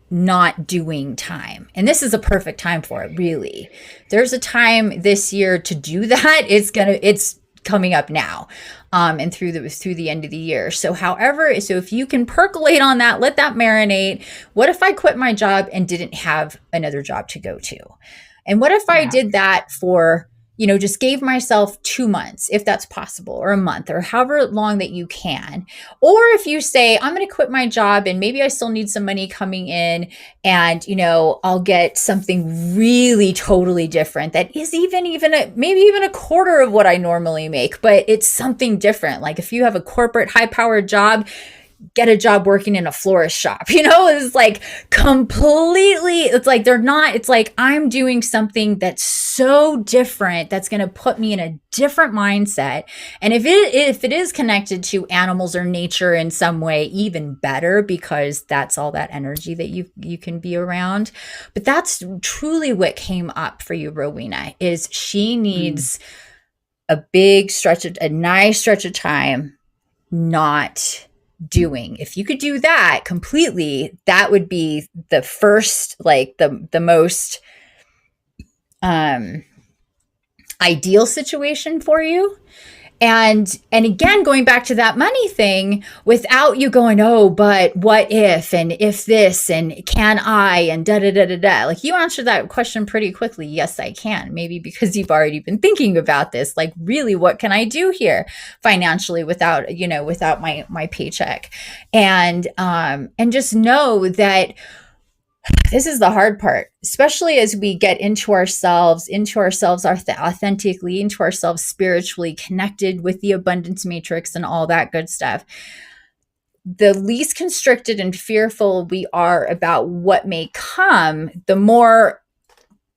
not doing time. And this is a perfect time for it, really. There's a time this year to do that. It's coming up now, and through the end of the year. So if you can percolate on that, let that marinate. What if I quit my job and didn't have another job to go to? And what if I did that for, just gave myself 2 months, if that's possible, or a month, or however long that you can. Or if you say, I'm going to quit my job and maybe I still need some money coming in, and, I'll get something really totally different that is maybe even a quarter of what I normally make, but it's something different. Like if you have a corporate high-powered job, get a job working in a florist shop, it's like it's like I'm doing something that's so different, that's going to put me in a different mindset. And if it is connected to animals or nature in some way, even better, because that's all that energy that you can be around. But that's truly what came up for you, Rowena, is she needs a nice stretch of time not doing. If you could do that completely, that would be the first, like the most ideal situation for you. And again, going back to that money thing, without you going, oh, but what if, and if this, and can I, and da da da da da. Like you answered that question pretty quickly. Yes, I can. Maybe because you've already been thinking about this. Like, really, what can I do here financially without my paycheck? And just know that this is the hard part, especially as we get into ourselves authentically, into ourselves spiritually, connected with the abundance matrix and all that good stuff. The least constricted and fearful we are about what may come, the more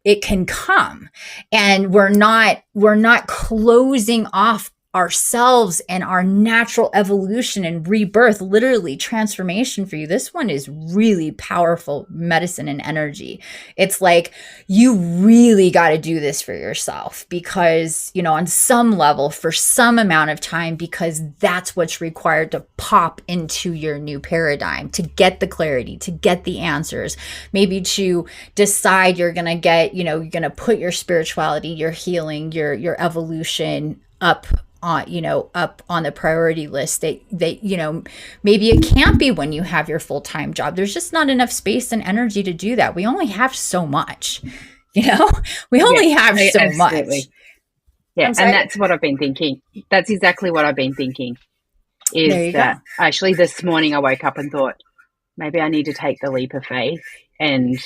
it can come. And we're not closing off ourselves and our natural evolution and rebirth, literally transformation for you. This one is really powerful medicine and energy. It's like you really got to do this for yourself because, on some level, for some amount of time, because that's what's required to pop into your new paradigm, to get the clarity, to get the answers, maybe to decide you're going to get, you're going to put your spirituality, your healing, your evolution up on the priority list that maybe it can't be when you have your full-time job. There's just not enough space and energy to do that. We only have so much, we only have so absolutely. Much. Yeah. And that's what I've been thinking. That's exactly what I've been thinking is that actually this morning I woke up and thought, maybe I need to take the leap of faith and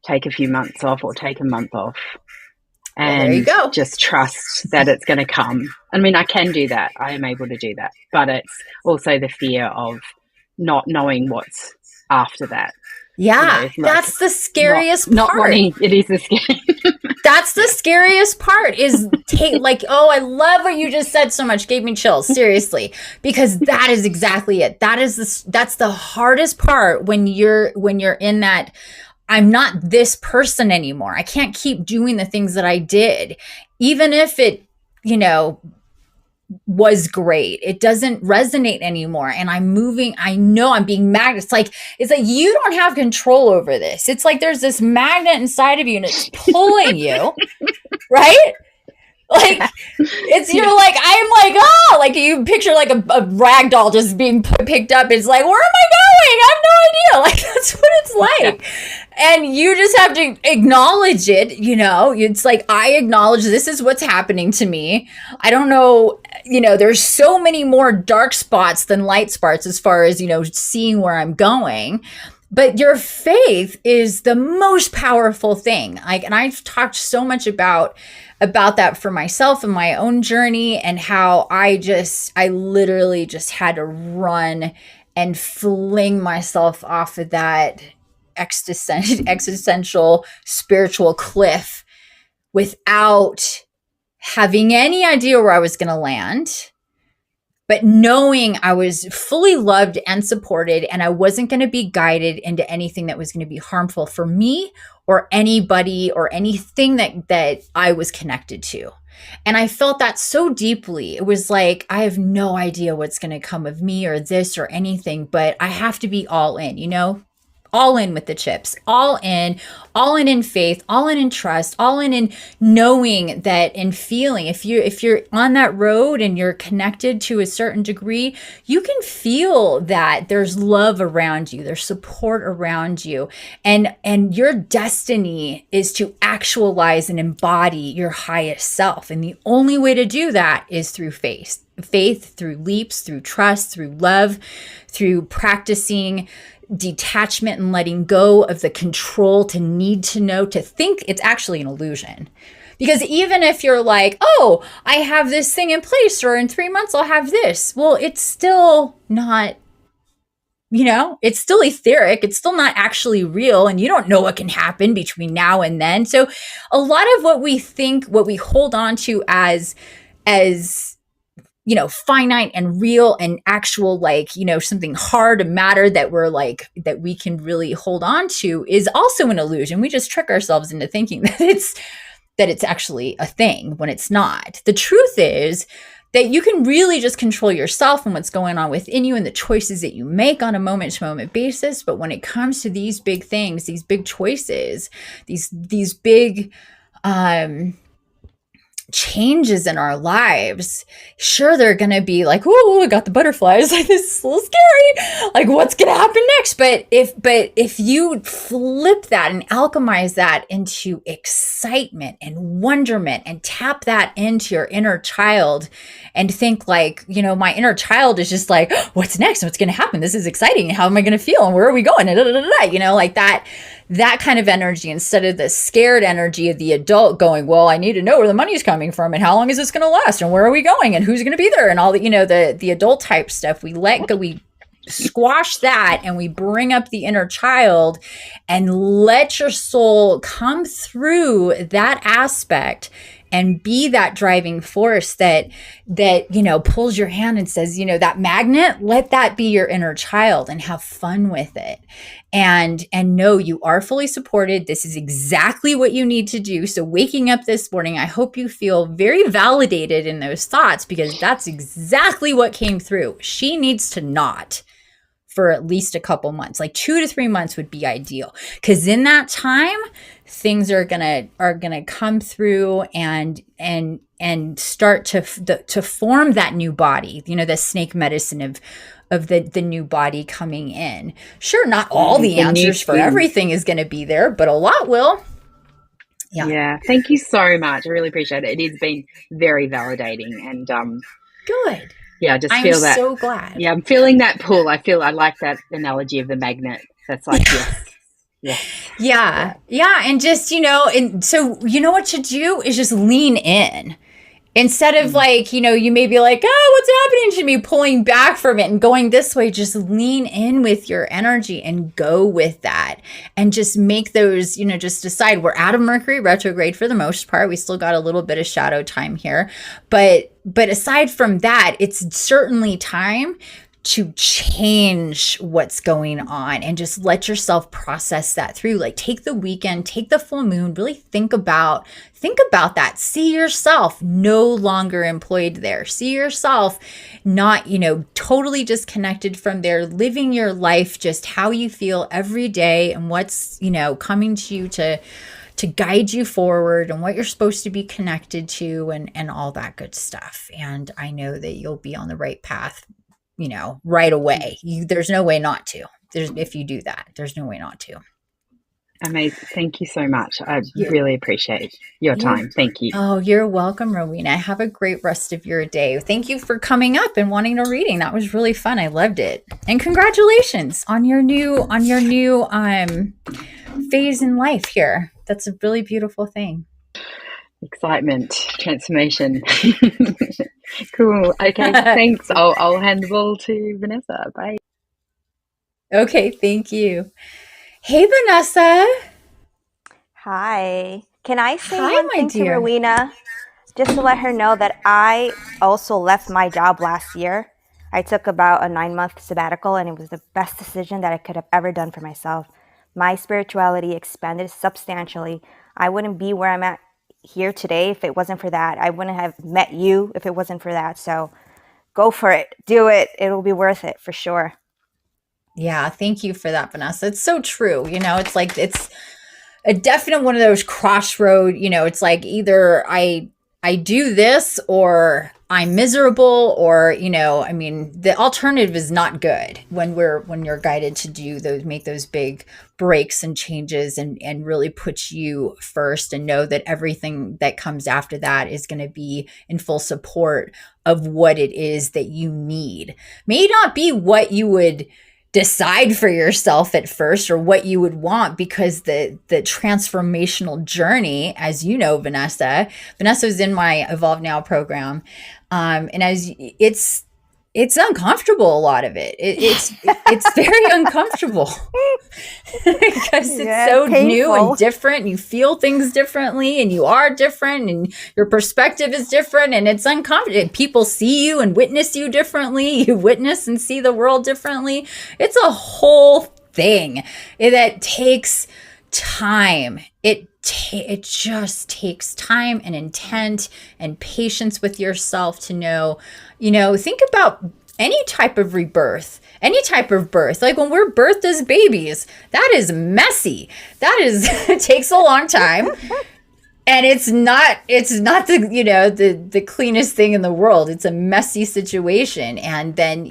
take a few months off or take a month off. And just trust that it's going to come. I mean, I can do that. I am able to do that. But it's also the fear of not knowing what's after that. Yeah, that's the scariest part. Not wanting, it is the scary. That's the scariest part is I love what you just said so much. Gave me chills, seriously, because that is exactly it. That's the hardest part when you're in that, I'm not this person anymore. I can't keep doing the things that I did. Even if it, was great. It doesn't resonate anymore. And I'm moving. I know I'm being magnet. It's like you don't have control over this. It's like there's this magnet inside of you and it's pulling you, right? Like you're like, I'm like, oh, like you picture like a rag doll just being picked up. It's like, where am I going? I have no idea. Like that's what it's like. And you just have to acknowledge it. It's like, I acknowledge this is what's happening to me. I don't know, there's so many more dark spots than light spots as far as, seeing where I'm going. But your faith is the most powerful thing. And I've talked so much about about that for myself and my own journey, and how I literally just had to run and fling myself off of that existential spiritual cliff without having any idea where I was going to land, but knowing I was fully loved and supported, and I wasn't going to be guided into anything that was going to be harmful for me or anybody or anything that I was connected to. And I felt that so deeply. It was like, I have no idea what's going to come of me or this or anything, but I have to be all in, all in with the chips, all in faith, all in trust, all in knowing that, and feeling, if you're on that road and you're connected to a certain degree, you can feel that there's love around you, there's support around you, and your destiny is to actualize and embody your highest self. And the only way to do that is through faith, through leaps, through trust, through love, through practicing detachment and letting go of the control, to need to know, to think it's actually an illusion. Because even if you're like, oh, I have this thing in place, or in 3 months I'll have this, well, it's still not, it's still etheric. It's still not actually real. And you don't know what can happen between now and then. So a lot of what we think, what we hold on to as finite and real and actual, something hard, a matter that that we can really hold on to, is also an illusion. We just trick ourselves into thinking that it's actually a thing when it's not. The truth is that you can really just control yourself and what's going on within you and the choices that you make on a moment to moment basis. But when it comes to these big things, these big choices, these big, changes in our lives, sure, they're gonna be like, oh, I got the butterflies, like, this is a little scary, like, what's gonna happen next? But if you flip that and alchemize that into excitement and wonderment, and tap that into your inner child, and think like, my inner child is just like, what's next? What's gonna happen? This is exciting. How am I gonna feel? And where are we going? And like that kind of energy, instead of the scared energy of the adult going, well, I need to know where the money's coming from, and how long is this going to last, and where are we going, and who's going to be there, and all the adult type stuff. We let go, we squash that, and we bring up the inner child, and let your soul come through that aspect and be that driving force that pulls your hand and says, that magnet, let that be your inner child, and have fun with it. And know you are fully supported. This is exactly what you need to do. So waking up this morning, I hope you feel very validated in those thoughts, because that's exactly what came through. She needs to not for at least a couple months, like 2 to 3 months would be ideal. Because in that time, things are gonna come through and start to form that new body. The snake medicine of the new body coming in. Sure, not all the answers for everything is going to be there, but a lot will. Yeah. Thank you so much. I really appreciate it. It has been very validating, and good. Yeah, I just feel that. I'm so glad. Yeah, I'm feeling that pull. I like that analogy of the magnet. That's like, yes. Yeah. And just, and so what to do is just lean in. Instead of you may be like, oh, what's happening to me, pulling back from it and going this way, just lean in with your energy and go with that. And just make those, just decide, we're out of Mercury retrograde for the most part. We still got a little bit of shadow time here. But aside from that, it's certainly time to change what's going on, and just let yourself process that through. Like, take the weekend, take the full moon, really think about that. See yourself no longer employed there. See yourself not, totally disconnected from there, living your life just how you feel every day, and what's, coming to you to guide you forward, and what you're supposed to be connected to, and all that good stuff. And I know that you'll be on the right path, right away. There's no way not to. If you do that, there's no way not to. Amazing. Thank you so much. I really appreciate your time. Thank you. Oh, you're welcome, Rowena. Have a great rest of your day. Thank you for coming up and wanting a reading. That was really fun. I loved it. And congratulations on your new phase in life here. That's a really beautiful thing. Excitement, transformation. Cool. Okay, thanks. I'll hand the ball to Vanessa. Bye. Okay, thank you. Hey, Vanessa. Hi. Can I say Hi, one my thing to dear. Rowena? Just to let her know that I also left my job last year. I took about a 9-month sabbatical, and it was the best decision that I could have ever done for myself. My spirituality expanded substantially. I wouldn't be where I'm at here today if it wasn't for that. I wouldn't have met you if it wasn't for that. So go for it. Do it. It'll be worth it for sure. Yeah, thank you for that, Vanessa. It's so true. It's like it's a definite one of those crossroad, it's like either I do this or I'm miserable, or the alternative is not good when you're guided to make those big breaks and changes and really put you first and know that everything that comes after that is going to be in full support of what it is that you need. May not be what you would decide for yourself at first or what you would want, because the transformational journey, as you know, Vanessa's in my Evolve Now program, and as it's uncomfortable, a lot of it's very uncomfortable because it's so new and different, and you feel things differently, and you are different, and your perspective is different, and it's uncomfortable. People see you and witness you differently. You witness and see the world differently. It's a whole thing that takes time. It just takes time and intent and patience with yourself to know, think about any type of rebirth, any type of birth. Like when we're birthed as babies, that is messy. It takes a long time. And it's not the cleanest thing in the world. It's a messy situation. And then,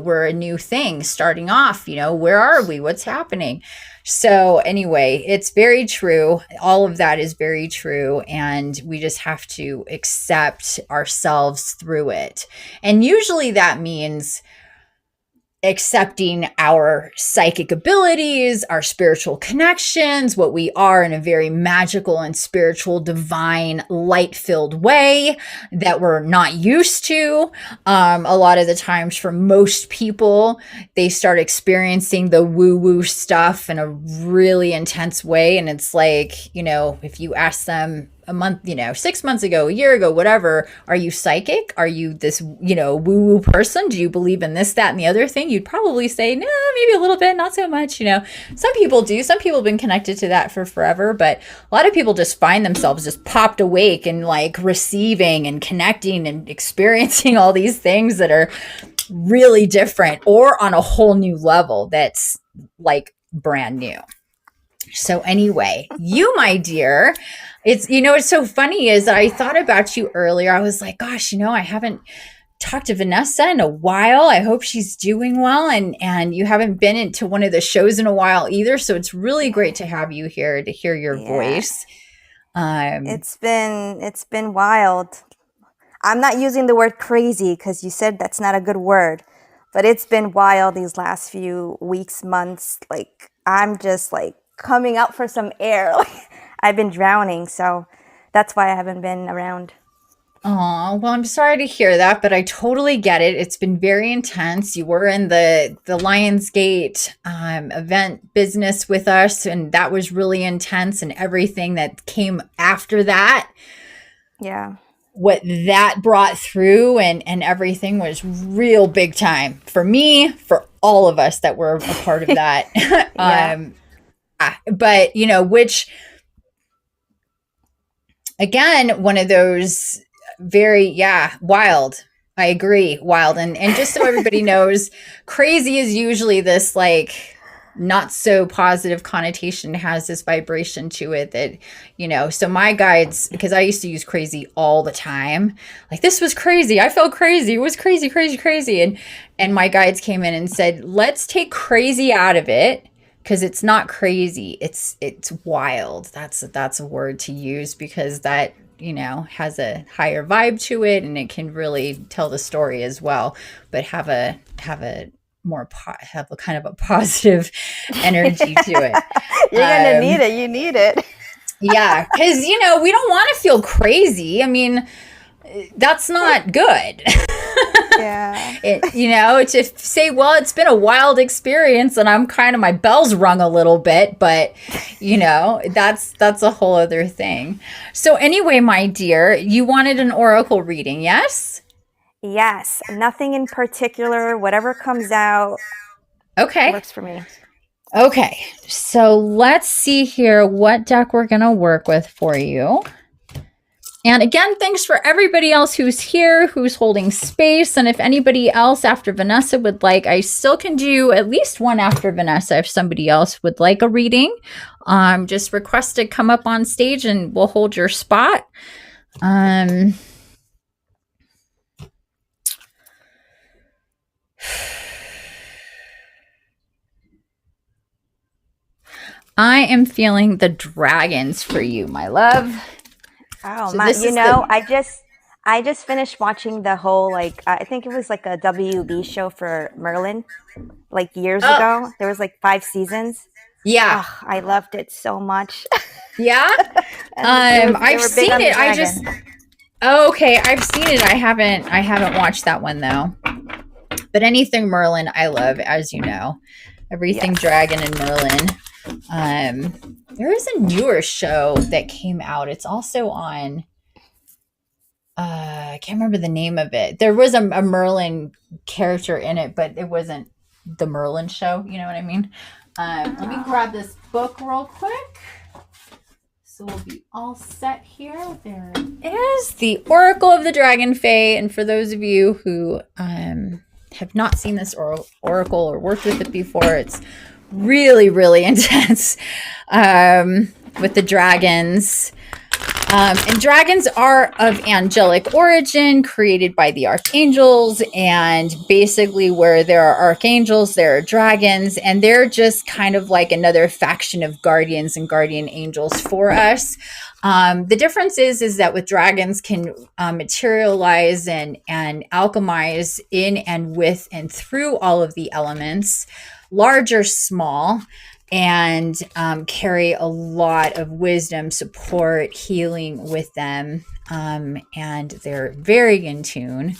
we're a new thing starting off, where are we? What's happening? So anyway, it's very true. All of that is very true. And we just have to accept ourselves through it. And usually that means accepting our psychic abilities, our spiritual connections, what we are in a very magical and spiritual, divine, light-filled way that we're not used to. A lot of the times for most people, they start experiencing the woo-woo stuff in a really intense way. And it's like, if you ask them a month, 6 months ago, a year ago, whatever, are you psychic? Are you this, woo-woo person? Do you believe in this, that, and the other thing? You'd probably say, no, maybe a little bit, not so much. Some people do. Some people have been connected to that for forever, but a lot of people just find themselves just popped awake and like receiving and connecting and experiencing all these things that are really different or on a whole new level that's like brand new. So anyway, you, my dear, it's so funny is that I thought about you earlier. I was like, gosh, I haven't talked to Vanessa in a while. I hope she's doing well. And you haven't been into one of the shows in a while either. So it's really great to have you here to hear your voice. It's been wild. I'm not using the word crazy because you said that's not a good word, but it's been wild these last few weeks, months. Like I'm just like coming up for some air. I've been drowning, so that's why I haven't been around. Oh, well, I'm sorry to hear that, but I totally get it. It's been very intense. You were in the Lionsgate event business with us, and that was really intense, and everything that came after that. Yeah. What that brought through and everything was real big time for me, for all of us that were a part of that. But, which... Again, one of those very, wild. I agree, wild. And just so everybody knows, crazy is usually this like not so positive connotation, has this vibration to it that, so my guides, because I used to use crazy all the time, like this was crazy. I felt crazy. It was crazy, crazy, crazy. And my guides came in and said, let's take crazy out of it. Because it's not crazy, it's wild. That's a word to use because that has a higher vibe to it, and it can really tell the story as well. But have a kind of a positive energy to it. You're gonna need it. You need it. Yeah, because, we don't want to feel crazy. I mean, that's not good. Yeah. To say, well, it's been a wild experience and I'm kind of, my bell's rung a little bit, but that's a whole other thing. So anyway, my dear, you wanted an oracle reading, yes? Yes. Nothing in particular. Whatever comes out Okay. works for me. Okay. So let's see here what deck we're going to work with for you. And again, thanks for everybody else who's here, who's holding space. And if anybody else after Vanessa would like, I still can do at least one after Vanessa if somebody else would like a reading. Just request to come up on stage and we'll hold your spot. I am feeling the dragons for you, my love. Oh, so I just finished watching the whole, I think it was like a WB show for Merlin, like years ago. There was like 5 seasons. Yeah. Oh, I loved it so much. Yeah. I've seen it. Okay. I've seen it. I haven't watched that one though, but anything Merlin, I love, as you know, everything Dragon and Merlin. There is a newer show that came out. It's also on, I can't remember the name of it. There was a Merlin character in it, but it wasn't the Merlin show. You know what I mean? Let me grab this book real quick. So we'll be all set here. There it is, the Oracle of the Dragon Fae. And for those of you who have not seen this oracle or worked with it before, it's really, really intense with the dragons. And dragons are of angelic origin, created by the archangels. And basically, where there are archangels, there are dragons. And they're just kind of like another faction of guardians and guardian angels for us. The difference is that with dragons can materialize and alchemize in and with and through all of the elements, large or small, and carry a lot of wisdom, support, healing with them. And they're very in tune.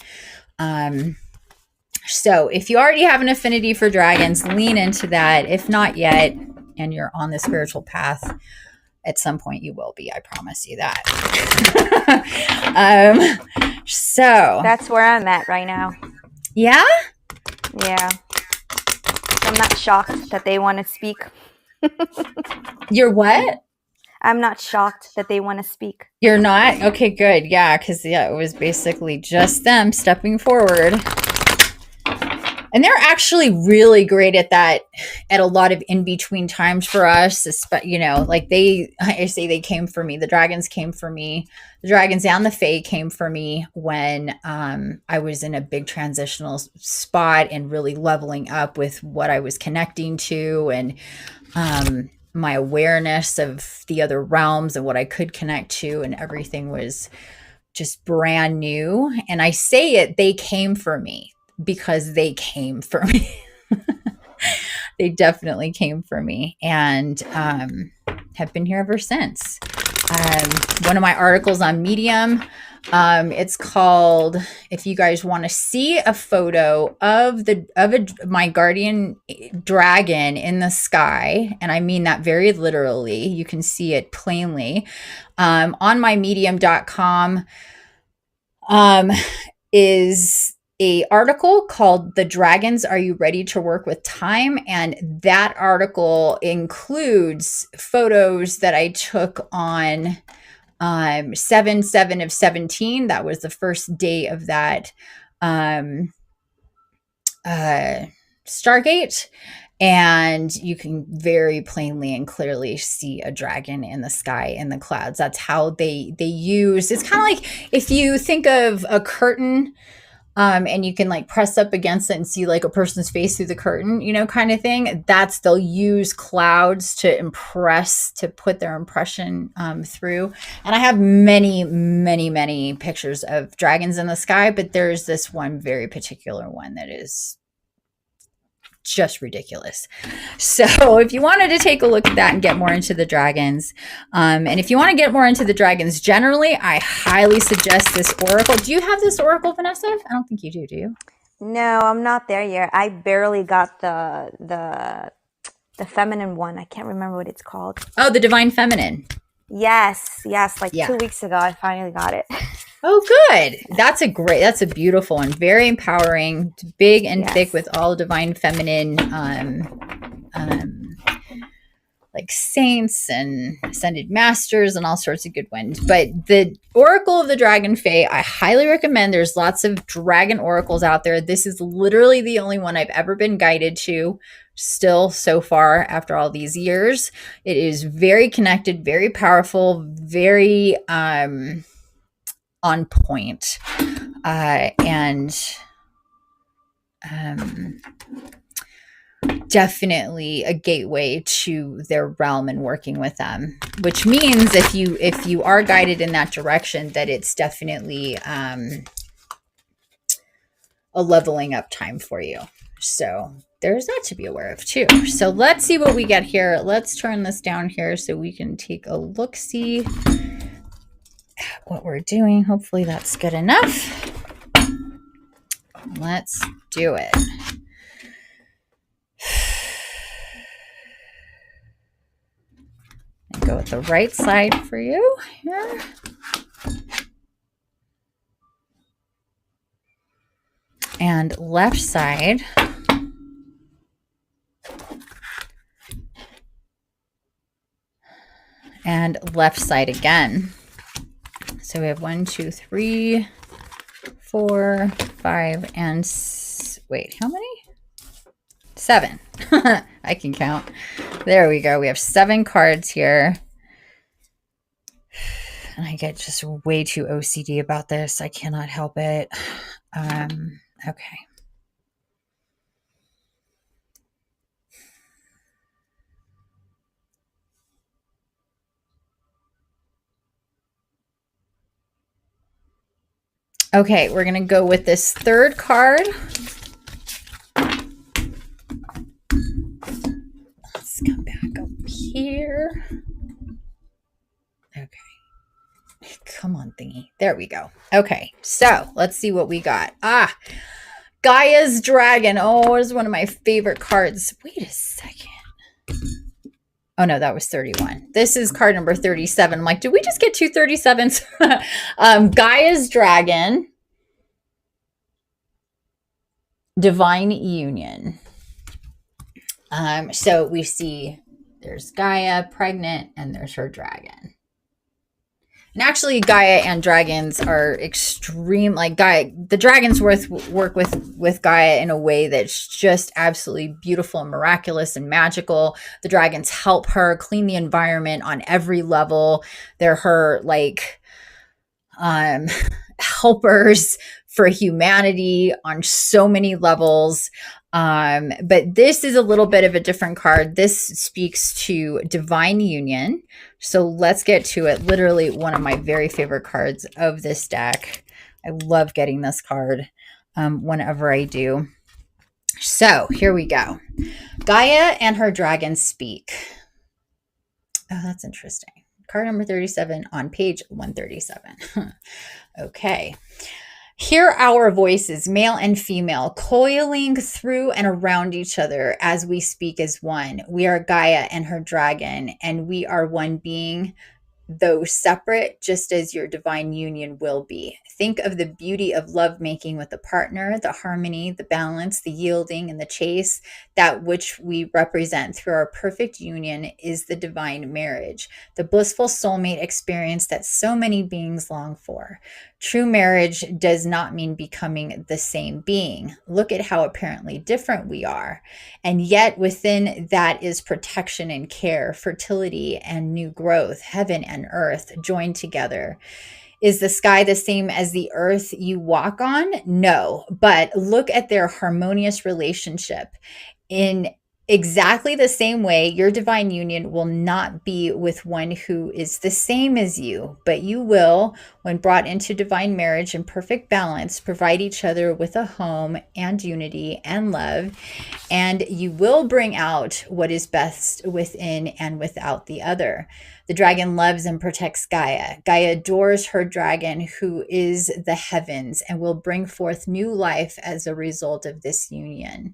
So if you already have an affinity for dragons, lean into that. If not yet, and you're on the spiritual path, at some point you will be. I promise you that. So that's where I'm at right now. Yeah? Yeah. I'm not shocked that they want to speak. You're what? I'm not shocked that they want to speak. You're not? Okay, good. Yeah, because it was basically just them stepping forward. And they're actually really great at that at a lot of in-between times for us. I say they came for me. The dragons came for me. The dragons and the fae came for me when I was in a big transitional spot and really leveling up with what I was connecting to and my awareness of the other realms and what I could connect to, and everything was just brand new. And I say it, they came for me. Because they came for me. They definitely came for me and have been here ever since. One of my articles on Medium, it's called, if you guys want to see a photo of my guardian dragon in the sky, and I mean that very literally, you can see it plainly, on my medium.com is a article called "The Dragons, Are You Ready to Work with Time?" And that article includes photos that I took on 7/7 of 17. That was the first day of that Stargate. And you can very plainly and clearly see a dragon in the sky in the clouds. That's how they use. It's kind of like if you think of a curtain, and you can like press up against it and see like a person's face through the curtain, kind of thing. They'll use clouds to put their impression through. And I have many, many, many pictures of dragons in the sky, but there's this one very particular one that is just ridiculous. So if you wanted to take a look at that and get more into the dragons, and if you want to get more into the dragons generally, I highly suggest this oracle. Do you have this oracle, Vanessa? I don't think you do you? No, I'm not there yet. I barely got the feminine one. I can't remember what it's called. Oh, the Divine Feminine. Yes. Like 2 weeks ago, I finally got it. Oh, good. That's a beautiful one. Very empowering, big and thick with all Divine Feminine, like saints and ascended masters and all sorts of good ones. But the Oracle of the Dragon Fae, I highly recommend. There's lots of dragon oracles out there. This is literally the only one I've ever been guided to still so far after all these years. It is very connected, very powerful, very on point, and definitely a gateway to their realm and working with them, which means if you are guided in that direction, that it's definitely a leveling up time for you. So there's that to be aware of too. So let's see what we get here. Let's turn this down here so we can take a look, see what we're doing. Hopefully that's good enough. Let's do it. And go with the right side for you here. And left side. And left side again. So we have 1, 2, 3, 4, 5, and wait, how many? 7. I can count. There we go. We have 7 cards here. And I get just way too OCD about this. I cannot help it. Okay. Okay, we're going to go with this third card. Let's come back up here. Okay. Come on, thingy. There we go. Okay, so let's see what we got. Gaia's Dragon. Oh, it's one of my favorite cards. Wait a second. Oh, no, that was 31. This is card number 37. I'm like, did we just get 2 37s? Gaia's Dragon. Divine Union. So we see there's Gaia pregnant and there's her dragon. And actually, Gaia and dragons are extreme. Like Gaia, the dragons work with Gaia in a way that's just absolutely beautiful and miraculous and magical. The dragons help her clean the environment on every level. They're her helpers for humanity on so many levels. But this is a little bit of a different card. This speaks to divine union. So let's get to it. Literally one of my very favorite cards of this deck. I love getting this card whenever I do. So here we go. Gaia and her dragon speak. Oh, that's interesting. Card number 37 on page 137. Okay. Hear our voices, male and female, coiling through and around each other as we speak as one. We are Gaia and her dragon, and we are one being, though separate, just as your divine union will be. Think of the beauty of lovemaking with a partner, the harmony, the balance, the yielding, and the chase. That which we represent through our perfect union is the divine marriage, the blissful soulmate experience that so many beings long for. True marriage does not mean becoming the same being. Look at how apparently different we are. And yet within that is protection and care, fertility and new growth, heaven and earth joined together. Is the sky the same as the earth you walk on? No, but look at their harmonious relationship. In exactly the same way, your divine union will not be with one who is the same as you, but you will, when brought into divine marriage and perfect balance, provide each other with a home and unity and love, and you will bring out what is best within and without the other. The dragon loves and protects Gaia. Gaia adores her dragon, who is the heavens, and will bring forth new life as a result of this union.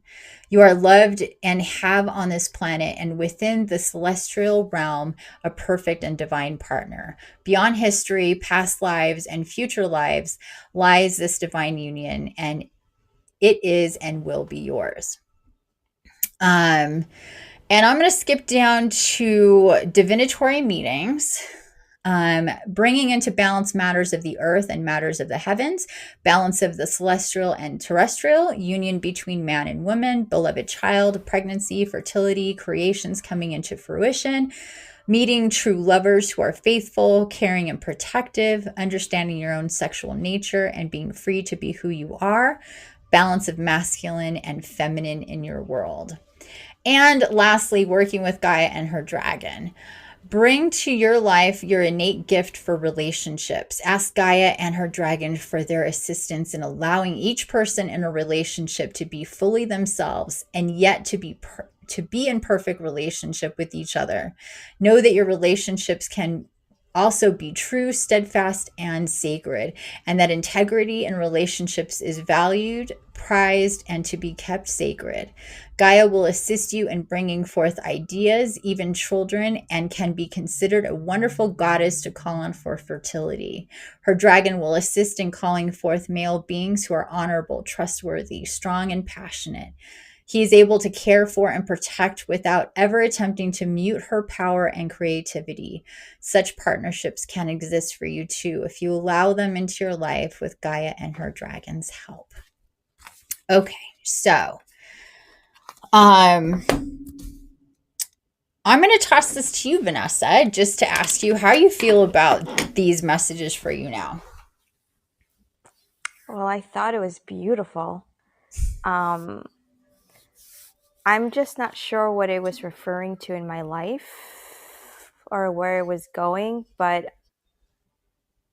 You are loved and have on this planet and within the celestial realm a perfect and divine partner. Beyond history, past lives, and future lives lies this divine union, and it is and will be yours. And I'm going to skip down to divinatory meetings, bringing into balance matters of the earth and matters of the heavens, balance of the celestial and terrestrial, union between man and woman, beloved child, pregnancy, fertility, creations coming into fruition, meeting true lovers who are faithful, caring, and protective, understanding your own sexual nature and being free to be who you are, balance of masculine and feminine in your world. And lastly, working with Gaia and her dragon. Bring to your life your innate gift for relationships. Ask Gaia and her dragon for their assistance in allowing each person in a relationship to be fully themselves and yet to be in perfect relationship with each other. Know that your relationships can also be true, steadfast, and sacred, and that integrity in relationships is valued, prized, and to be kept sacred. Gaia will assist you in bringing forth ideas, even children, and can be considered a wonderful goddess to call on for fertility. Her dragon will assist in calling forth male beings who are honorable, trustworthy, strong, and passionate. He is able to care for and protect without ever attempting to mute her power and creativity. Such partnerships can exist for you too if you allow them into your life with Gaia and her dragon's help. Okay, so I'm going to toss this to you, Vanessa, just to ask you how you feel about these messages for you now. Well, I thought it was beautiful. I'm just not sure what it was referring to in my life or where it was going, but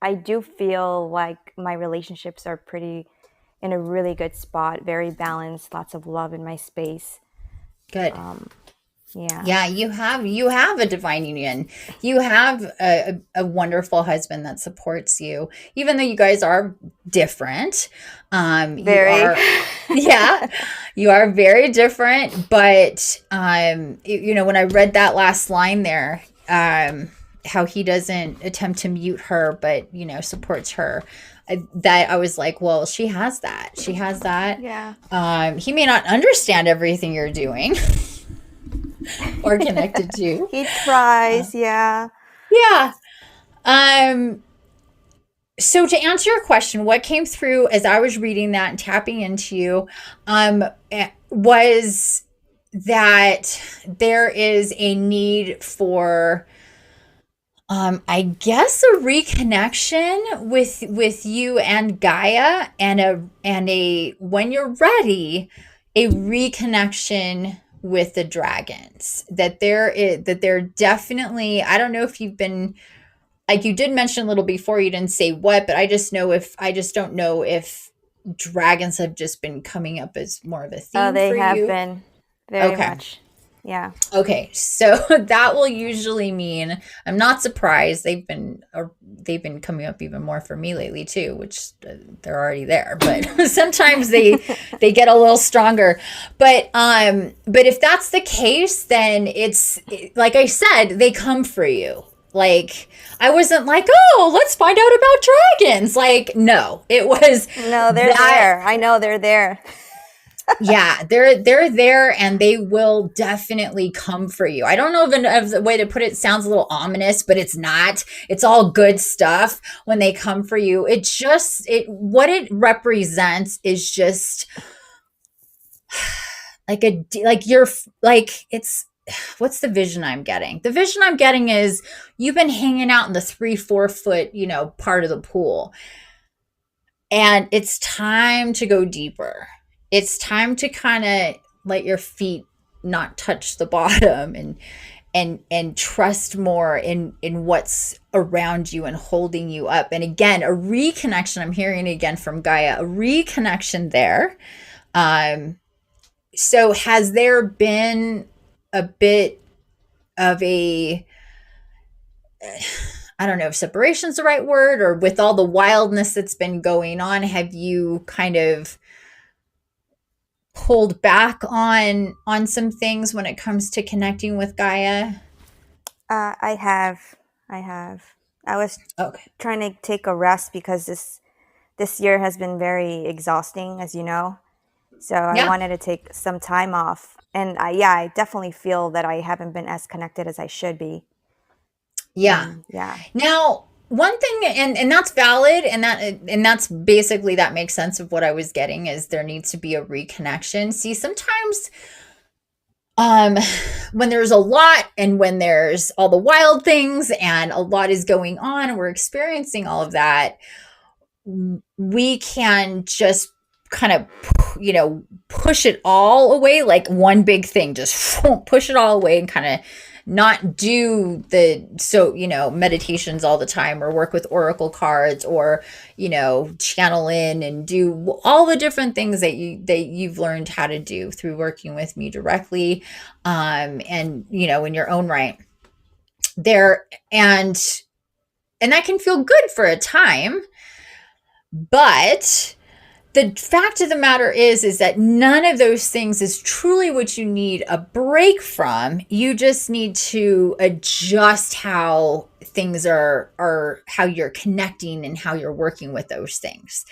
I do feel like my relationships are in a really good spot, very balanced, lots of love in my space. Good. Yeah, you have a divine union. You have a wonderful husband that supports you, even though you guys are different. very. You are very different. But when I read that last line there, how he doesn't attempt to mute her, but supports her. That I was like, well, she has that. She has that. Yeah. He may not understand everything you're doing. Or connected to. He tries, yeah. Yeah. So to answer your question, what came through as I was reading that and tapping into you, was that there is a need for, I guess, a reconnection with you and Gaia, and a when you're ready, a reconnection with the dragons. That they're definitely, I don't know if you've been, like you did mention a little before, you didn't say what, but I just don't know if dragons have just been coming up as more of a theme. Oh, they for have you. been very much. Yeah. Okay, so that will usually mean, I'm not surprised, they've been coming up even more for me lately too, which they're already there, but sometimes they get a little stronger. But if that's the case, then it's like I said, they come for you. Like, I wasn't like, oh, let's find out about dragons. Like, no, it was no, they're there. I know they're there. Yeah, they're there, and they will definitely come for you. I don't know if the way to put it sounds a little ominous, but it's not. It's all good stuff when they come for you. What it represents is just what's the vision I'm getting? The vision I'm getting is you've been hanging out in the 3-4 foot, part of the pool, and it's time to go deeper. It's time to kind of let your feet not touch the bottom, and trust more in what's around you and holding you up. And again, a reconnection, I'm hearing again from Gaia, a reconnection there. So has there been a bit of a, I don't know if separation is the right word, or with all the wildness that's been going on, have you kind of pulled back on some things when it comes to connecting with Gaia? I have. I was Okay. trying to take a rest because this year has been very exhausting, as you know. So I Yeah. wanted to take some time off. And I definitely feel that I haven't been as connected as I should be. Yeah. Yeah. Now, one thing, and that's valid, and that's basically, that makes sense of what I was getting, is there needs to be a reconnection. See, sometimes when there's a lot, and when there's all the wild things and a lot is going on and we're experiencing all of that, we can just kind of, push it all away, like one big thing, just push it all away and kind of not do meditations all the time, or work with oracle cards, or channel in and do all the different things that you've learned how to do through working with me directly, and in your own right there. And that can feel good for a time, but the fact of the matter is that none of those things is truly what you need a break from. You just need to adjust how things are how you're connecting and how you're working with those things.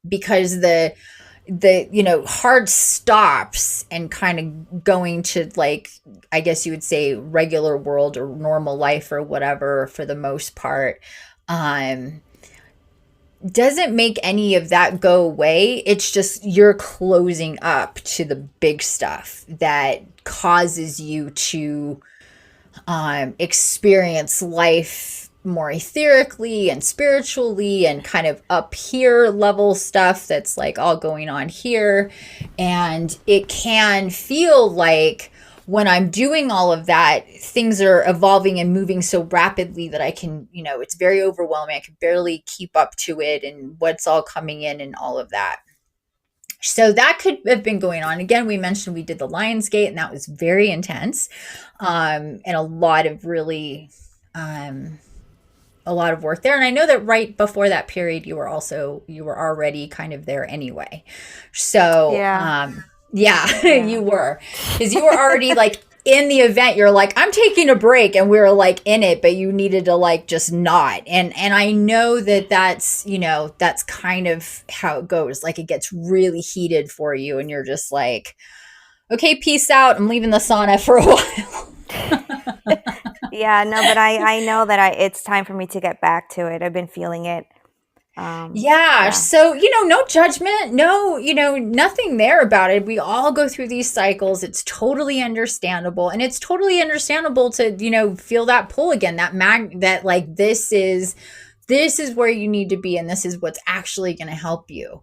Because the hard stops and kind of going to, like, I guess you would say, regular world or normal life or whatever, for the most part, doesn't make any of that go away. It's just you're closing up to the big stuff that causes you to experience life more etherically and spiritually, and kind of up here level stuff that's like all going on here. And it can feel like, when I'm doing all of that, things are evolving and moving so rapidly that I can, it's very overwhelming. I can barely keep up to it, and what's all coming in and all of that. So that could have been going on. Again, we mentioned we did the Lionsgate, and that was very intense, and a lot of really, a lot of work there. And I know that right before that period, you were already kind of there anyway. So, Yeah. yeah. You were, because you were already like in the event. You're like, I'm taking a break, and we were like in it, but you needed to like just not. And I know that's that's kind of how it goes. Like, it gets really heated for you, and you're just like, okay, peace out. I'm leaving the sauna for a while. Yeah, no, but I know that it's time for me to get back to it. I've been feeling it. Yeah. So, no judgment, no, nothing there about it. We all go through these cycles. It's totally understandable. And it's totally understandable to, feel that pull again, that like, this is where you need to be. And this is what's actually going to help you.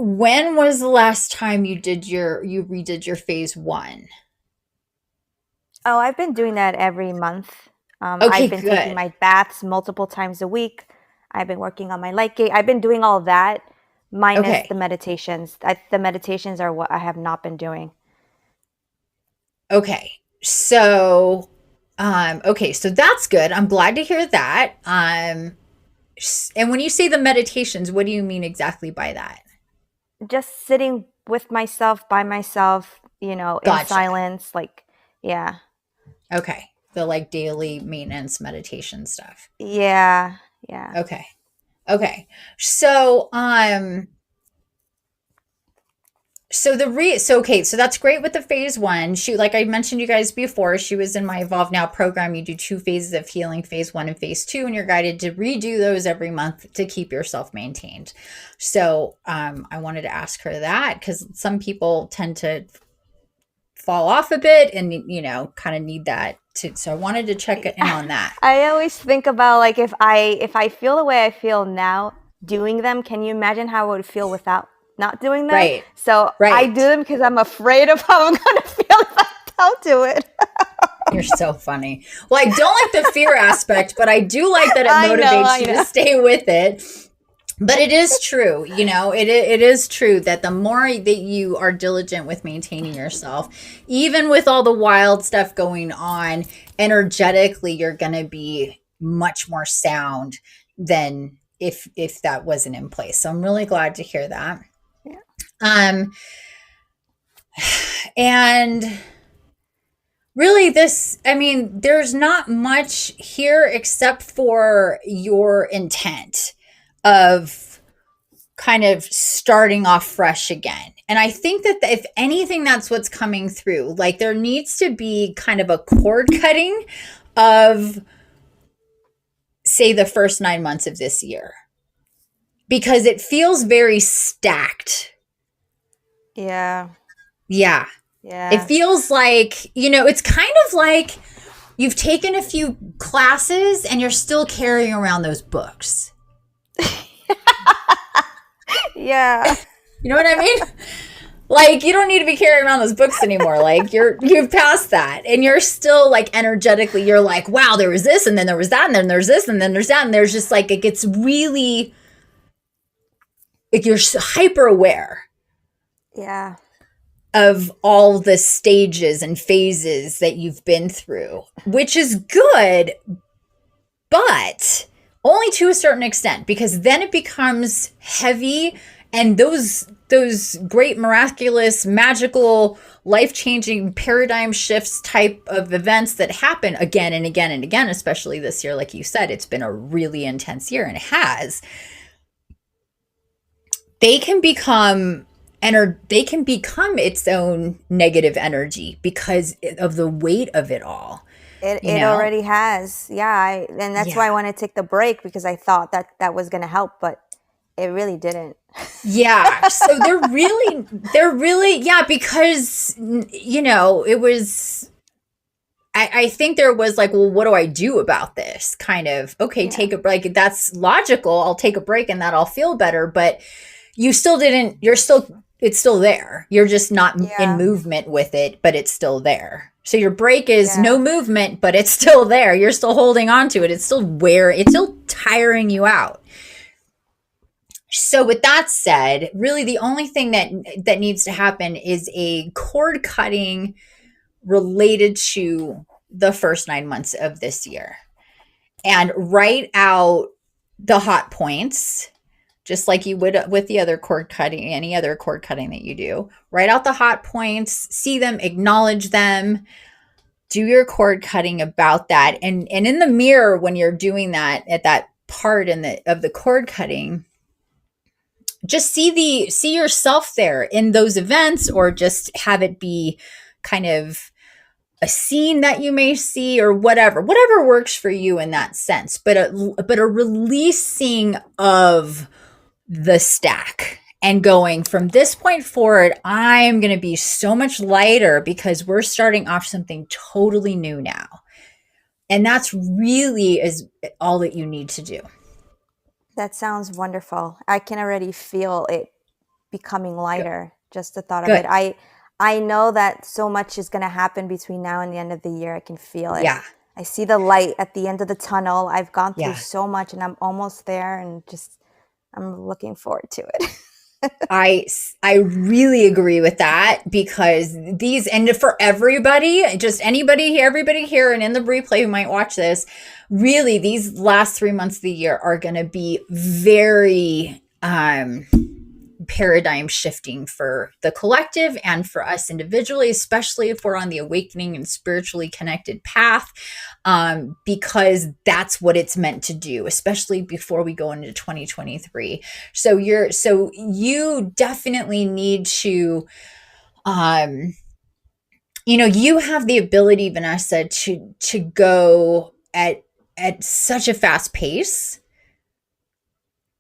When was the last time you redid your phase 1? Oh, I've been doing that every month. Okay, I've been good. taking my baths multiple times a week. I've been working on my light gate. I've been doing all of that, minus Okay. the meditations. The meditations are what I have not been doing. Okay. So, so that's good. I'm glad to hear that. And when you say the meditations, what do you mean exactly by that? Just sitting with myself, by myself, in Gotcha. silence. Like, yeah. Okay. The like daily maintenance meditation stuff. Yeah. Okay. So, so that's great with the phase 1. She, like I mentioned you guys before, she was in my Evolve Now program. You do 2 phases of healing, phase 1 and phase 2, and you're guided to redo those every month to keep yourself maintained. So, I wanted to ask her that, because some people tend to fall off a bit and, kind of need that too. So I wanted to check in on that. I always think about, like, if I feel the way I feel now, doing them, can you imagine how I would feel without not doing them? Right. So Right. I do them because I'm afraid of how I'm going to feel if I don't do it. You're so funny. Well, I don't like the fear aspect, but I do like that it motivates you to stay with it. But it is true, you know, it is true that the more that you are diligent with maintaining yourself, even with all the wild stuff going on, energetically, you're going to be much more sound than if that wasn't in place. So I'm really glad to hear that. Yeah. And really there's not much here except for your intent of kind of starting off fresh again. And I think that if anything, that's what's coming through. Like there needs to be kind of a cord cutting of, say, the first 9 months of this year, because it feels very stacked. Yeah. Yeah. Yeah. It feels like, you know, it's kind of like you've taken a few classes and you're still carrying around those books. Yeah. You know what I mean? Like, you don't need to be carrying around those books anymore. Like, you've passed that. And you're still, like, energetically, you're like, wow, there was this, and then there was that, and then there's this, and then there's that. And there's just, like, it gets really, like, you're hyper aware. Yeah. Of all the stages and phases that you've been through, which is good, but only to a certain extent, because then it becomes heavy, and those great, miraculous, magical, life-changing paradigm shifts type of events that happen again and again and again, especially this year, like you said, it's been a really intense year, and it has. They can become its own negative energy because of the weight of it all. It already has. Yeah. And that's why I want to take the break, because I thought that was going to help, but it really didn't. Yeah. So they're really, yeah, because, you know, it was, I think there was like, well, what do I do about this? Kind of, okay, take a break. That's logical. I'll take a break and that I'll feel better. But it's still there. You're just not in movement with it, but it's still there. So your break is no movement, but it's still there. You're still holding on to it. It's still tiring you out. So with that said, really the only thing that needs to happen is a cord cutting related to the first 9 months of this year, and write out the hot points, just like you would with the other cord cutting, any other cord cutting that you do. Write out the hot points, see them, acknowledge them, do your cord cutting about that. And in the mirror, when you're doing that at that part of the cord cutting, just see yourself there in those events, or just have it be kind of a scene that you may see, or whatever works for you in that sense, but a releasing of the stack and going, from this point forward, I'm going to be so much lighter because we're starting off something totally new now. And that's really is all that you need to do. That sounds wonderful. I can already feel it becoming lighter. Good. Just the thought of it. I know that so much is going to happen between now and the end of the year. I can feel it. Yeah. I see the light at the end of the tunnel. I've gone through so much, and I'm almost there, and I'm looking forward to it. I really agree with that, because and for everybody, just everybody here and in the replay who might watch this, really these last 3 months of the year are going to be very paradigm shifting for the collective and for us individually, especially if we're on the awakening and spiritually connected path, because that's what it's meant to do, especially before we go into 2023. So you definitely need to, you have the ability, Vanessa, to go at such a fast pace,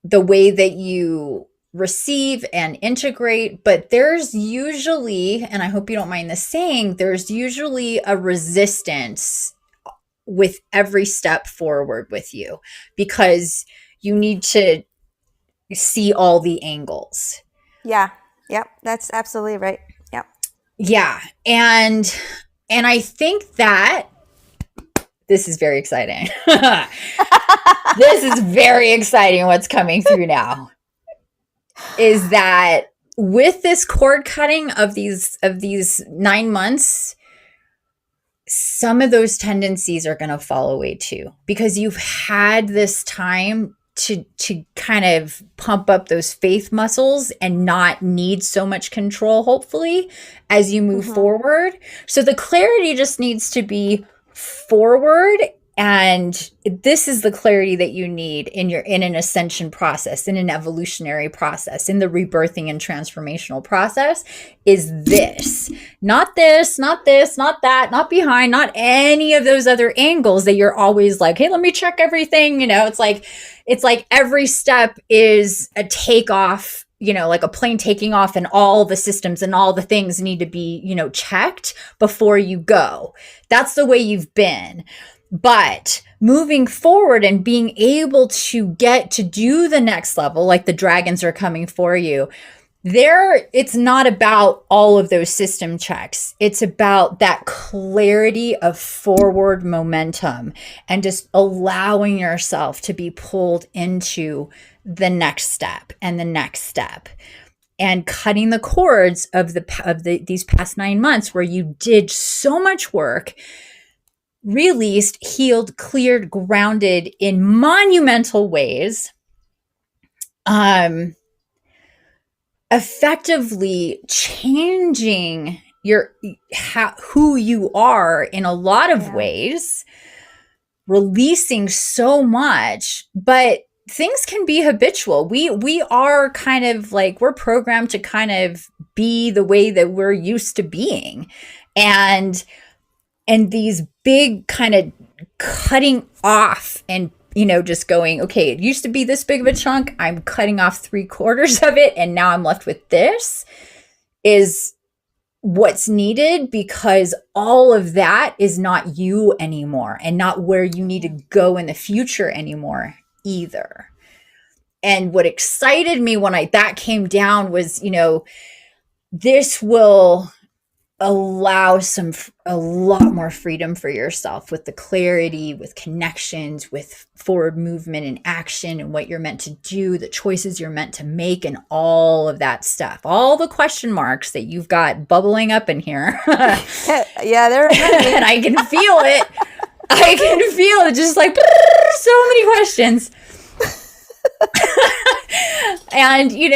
the way that you receive and integrate, but there's usually, and I hope you don't mind this saying, there's usually a resistance with every step forward with you, because you need to see all the angles. Yeah. Yep. That's absolutely right. Yep. Yeah. And I think that this is very exciting. This is very exciting what's coming through now. Is that with this cord cutting of these 9 months, some of those tendencies are going to fall away too, because you've had this time to kind of pump up those faith muscles and not need so much control, hopefully, as you move forward. So the clarity just needs to be forward. And this is the clarity that you need in an ascension process, in an evolutionary process, in the rebirthing and transformational process, is this. Not this, not this, not that, not behind, not any of those other angles that you're always like, hey, let me check everything. It's like every step is a takeoff, like a plane taking off, and all the systems and all the things need to be, checked before you go. That's the way you've been. But moving forward and being able to get to do the next level, like the dragons are coming for you, it's not about all of those system checks. It's about that clarity of forward momentum and just allowing yourself to be pulled into the next step and the next step. And cutting the cords of these past 9 months where you did so much work, released, healed, cleared, grounded in monumental ways, effectively changing who you are in a lot of ways, releasing so much, but things can be habitual. We are kind of like, we're programmed to kind of be the way that we're used to being. And these big kind of cutting off and, just going, okay, it used to be this big of a chunk. I'm cutting off 3/4 of it. And now I'm left with this, is what's needed, because all of that is not you anymore and not where you need to go in the future anymore either. And what excited me when that came down was, this will allow a lot more freedom for yourself with the clarity, with connections, with forward movement and action and what you're meant to do, the choices you're meant to make, and all of that stuff. All the question marks that you've got bubbling up in here. Yeah, they're and I can feel it. I can feel it, just like so many questions. And you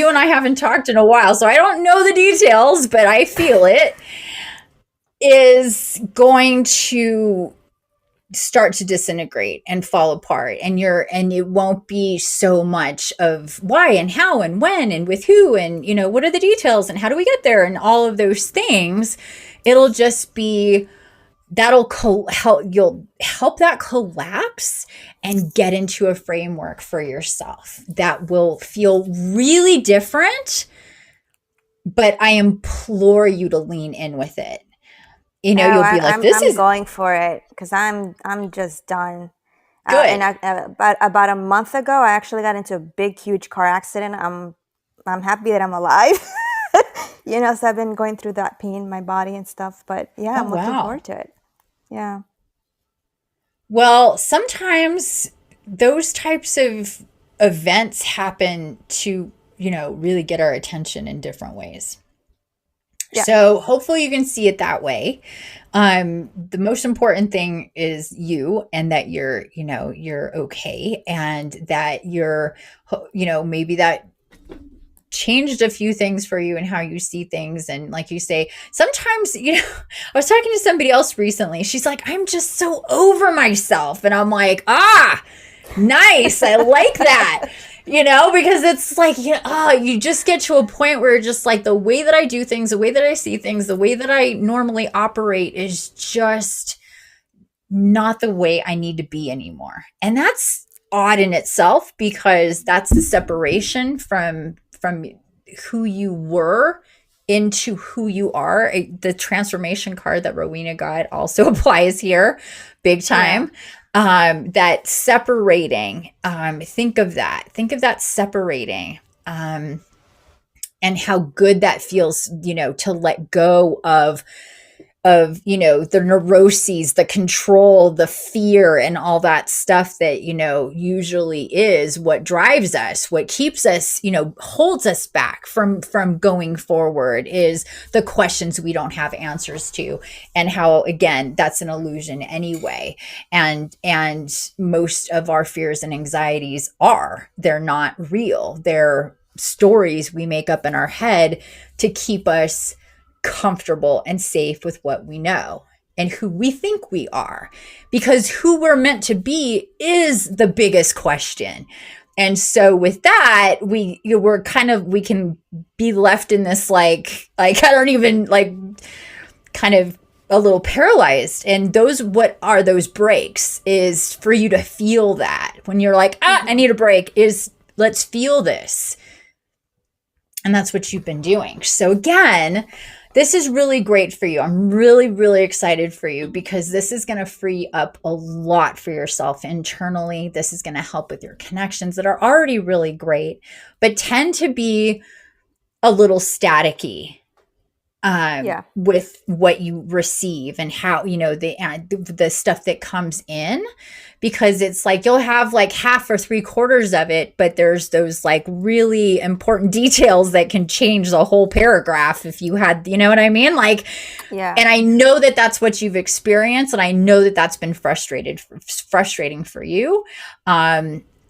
and I haven't talked in a while, so I don't know the details, but I feel it is going to start to disintegrate and fall apart, and it won't be so much of why and how and when and with who and what are the details and how do we get there and all of those things. It'll just be you'll help that collapse and get into a framework for yourself that will feel really different, but I implore you to lean in with it. You'll be like, I'm going for it, because I'm just done. Good. And about a month ago, I actually got into a big, huge car accident. I'm happy that I'm alive. So I've been going through that pain in my body and stuff, but yeah, I'm looking forward to it. Yeah. Well, sometimes those types of events happen to, really get our attention in different ways. Yeah. So hopefully you can see it that way. The most important thing is you, and that you're okay, and that you're, maybe that changed a few things for you and how you see things. And like you say, sometimes, I was talking to somebody else recently. She's like, I'm just so over myself. And I'm like, nice. I like that, because it's like, you just get to a point where just like the way that I do things, the way that I see things, the way that I normally operate is just not the way I need to be anymore. And that's odd in itself, because that's the separation from who you were into who you are. The transformation card that Rowena got also applies here big time. That separating, think of that separating, and how good that feels, to let go of, the neuroses, the control, the fear, and all that stuff that, usually is what drives us, what keeps us, holds us back from going forward, is the questions we don't have answers to, and how, again, that's an illusion anyway. And most of our fears and anxieties they're not real. They're stories we make up in our head to keep us comfortable and safe with what we know and who we think we are, because who we're meant to be is the biggest question. And so with that, we can be left in this like I don't even kind of a little paralyzed. And what are those breaks is for you to feel that when you're like, I need a break, is let's feel this. And that's what you've been doing. So again, this is really great for you. I'm really, really excited for you, because this is going to free up a lot for yourself internally. This is going to help with your connections that are already really great, but tend to be a little staticky with what you receive and how, the stuff that comes in, because it's like you'll have like half or 3/4 of it, but there's those like really important details that can change the whole paragraph if you had, you know what I mean? Like, yeah. And I know that that's what you've experienced, and I know that that's been frustrating for you.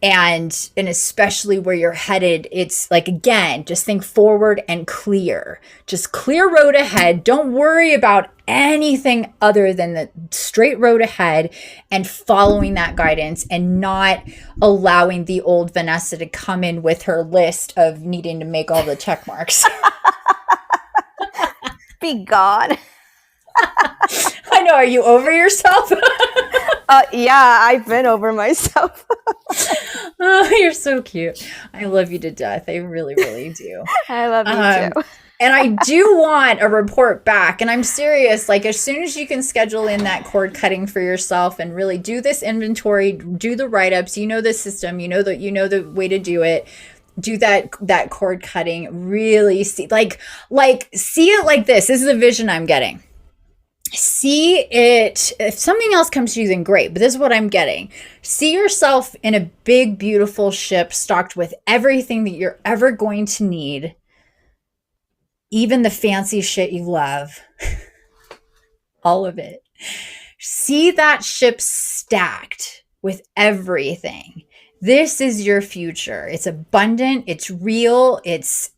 And especially where you're headed, it's like, again, just think forward and clear. Just clear road ahead. Don't worry about anything other than the straight road ahead, and following that guidance, and not allowing the old Vanessa to come in with her list of needing to make all the check marks. Be gone. I know. Are you over yourself? Yeah, I've been over myself. Oh, you're so cute. I love you to death. I really, really do. I love you too. And I do want a report back. And I'm serious. Like, as soon as you can schedule in that cord cutting for yourself and really do this inventory, do the write-ups, the system, you know the way to do it. Do that cord cutting. Really see see it like this. This is a vision I'm getting. See it. If something else comes to you, then great. But this is what I'm getting. See yourself in a big, beautiful ship stocked with everything that you're ever going to need. Even the fancy shit you love. All of it. See that ship stacked with everything. This is your future. It's abundant. It's real. It's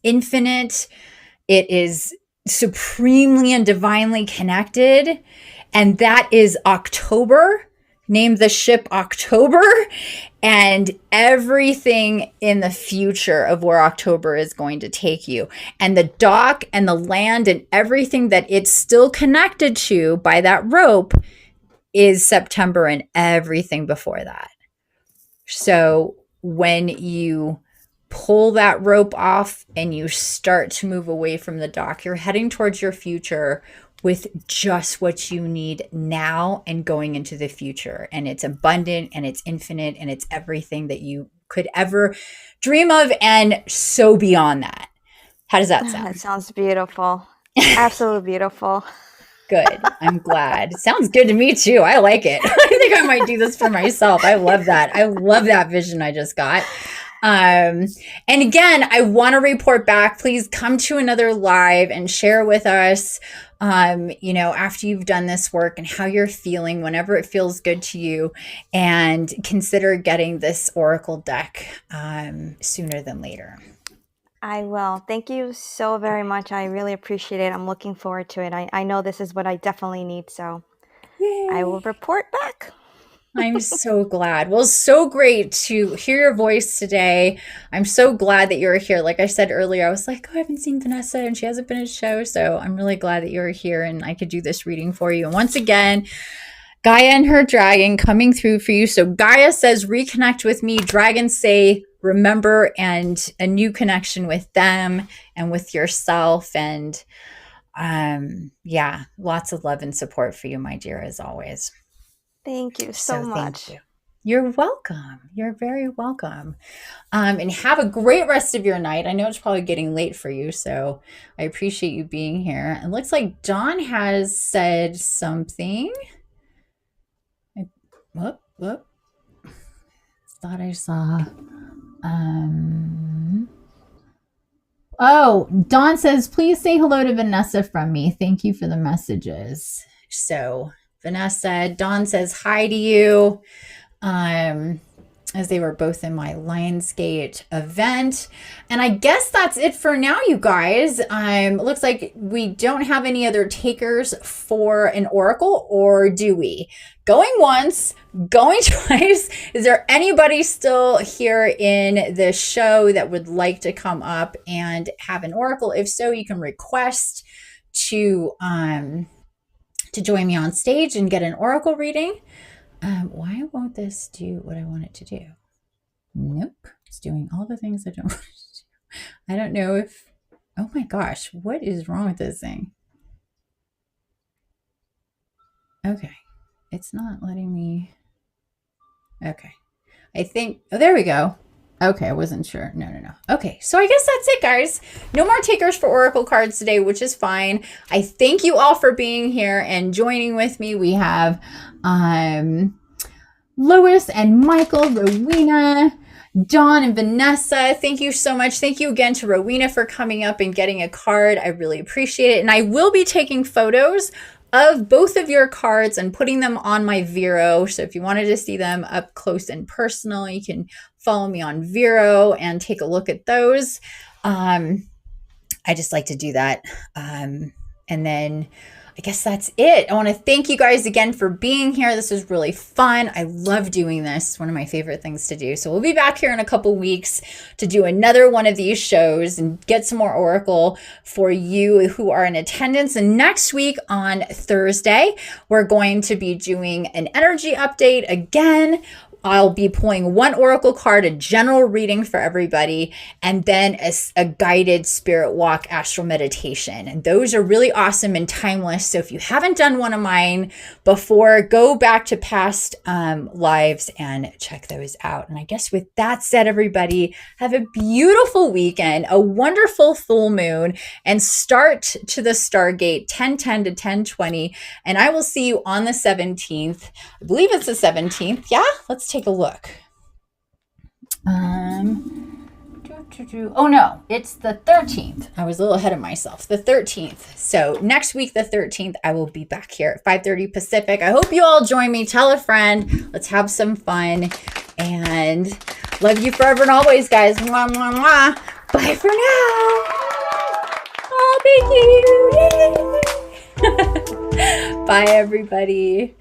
infinite. It is supremely and divinely connected. And that is October. Name the ship October, and everything in the future of where October is going to take you, and the dock and the land and everything that it's still connected to by that rope is September, and everything before that. So when you pull that rope off and you start to move away from the dock, you're heading towards your future with just what you need now and going into the future. And it's abundant, and it's infinite, and it's everything that you could ever dream of, and so beyond that. How does that sound? That sounds beautiful. Absolutely beautiful. Good. I'm glad. It sounds good to me too. I like it. I think I might do this for myself. I love that. I love that vision I just got. And again, I want to report back. Please come to another live and share with us, after you've done this work, and how you're feeling whenever it feels good to you, and consider getting this Oracle deck, sooner than later. I will. Thank you so very much. I really appreciate it. I'm looking forward to it. I know this is what I definitely need, so Yay. I will report back. I'm so glad. Well, so great to hear your voice today. I'm so glad that you're here. Like I said earlier, I was like, I haven't seen Vanessa and she hasn't been at a show. So I'm really glad that you're here and I could do this reading for you. And once again, Gaia and her dragon coming through for you. So Gaia says, reconnect with me. Dragons say, remember, and a new connection with them and with yourself. And lots of love and support for you, my dear, as always. Thank you so much. Thank you. You're welcome. You're very welcome. And have a great rest of your night. I know it's probably getting late for you, so I appreciate you being here. It looks like Dawn has said something. Whoop. Thought I saw. Oh, Dawn says, please say hello to Vanessa from me. Thank you for the messages. So Vanessa, Dawn says hi to you. As they were both in my Lionsgate event. And I guess that's it for now, you guys. It looks like we don't have any other takers for an oracle, or do we? Going once, going twice. Is there anybody still here in the show that would like to come up and have an oracle? If so, you can request to join me on stage and get an oracle reading. Why won't this do what I want it to do? Nope. It's doing all the things I don't want it to do. I don't know if... Oh my gosh. What is wrong with this thing? Okay. It's not letting me... Okay. I think... Oh, there we go. Okay, I wasn't sure. No. Okay, so I guess that's it, guys. No more takers for oracle cards today, which is fine. I thank you all for being here and joining with me. We have Lois and Michael, Rowena, Dawn and Vanessa. Thank you so much. Thank you again to Rowena for coming up and getting a card. I really appreciate it. And I will be taking photos of both of your cards and putting them on my Vero. So if you wanted to see them up close and personal, you can follow me on Vero and take a look at those. I just like to do that. And then I guess that's it. I want to thank you guys again for being here. This was really fun. I love doing this. It's one of my favorite things to do. So we'll be back here in a couple weeks to do another one of these shows and get some more oracle for you who are in attendance. And next week on Thursday, we're going to be doing an energy update again. I'll be pulling one oracle card, a general reading for everybody, and then a guided spirit walk astral meditation. And those are really awesome and timeless. So if you haven't done one of mine before, go back to past lives and check those out. And I guess with that said, everybody, have a beautiful weekend, a wonderful full moon, and start to the Stargate 10:10 to 10:20. And I will see you on the 17th. I believe it's the 17th. Yeah, let's take a look. Oh no, it's the 13th. I was a little ahead of myself. The 13th. So next week, the 13th, I will be back here at 5:30 Pacific. I hope you all join me. Tell a friend. Let's have some fun. And love you forever and always, guys. Mwah, mwah, mwah. Bye for now. Oh, thank you. Yay. Bye, everybody.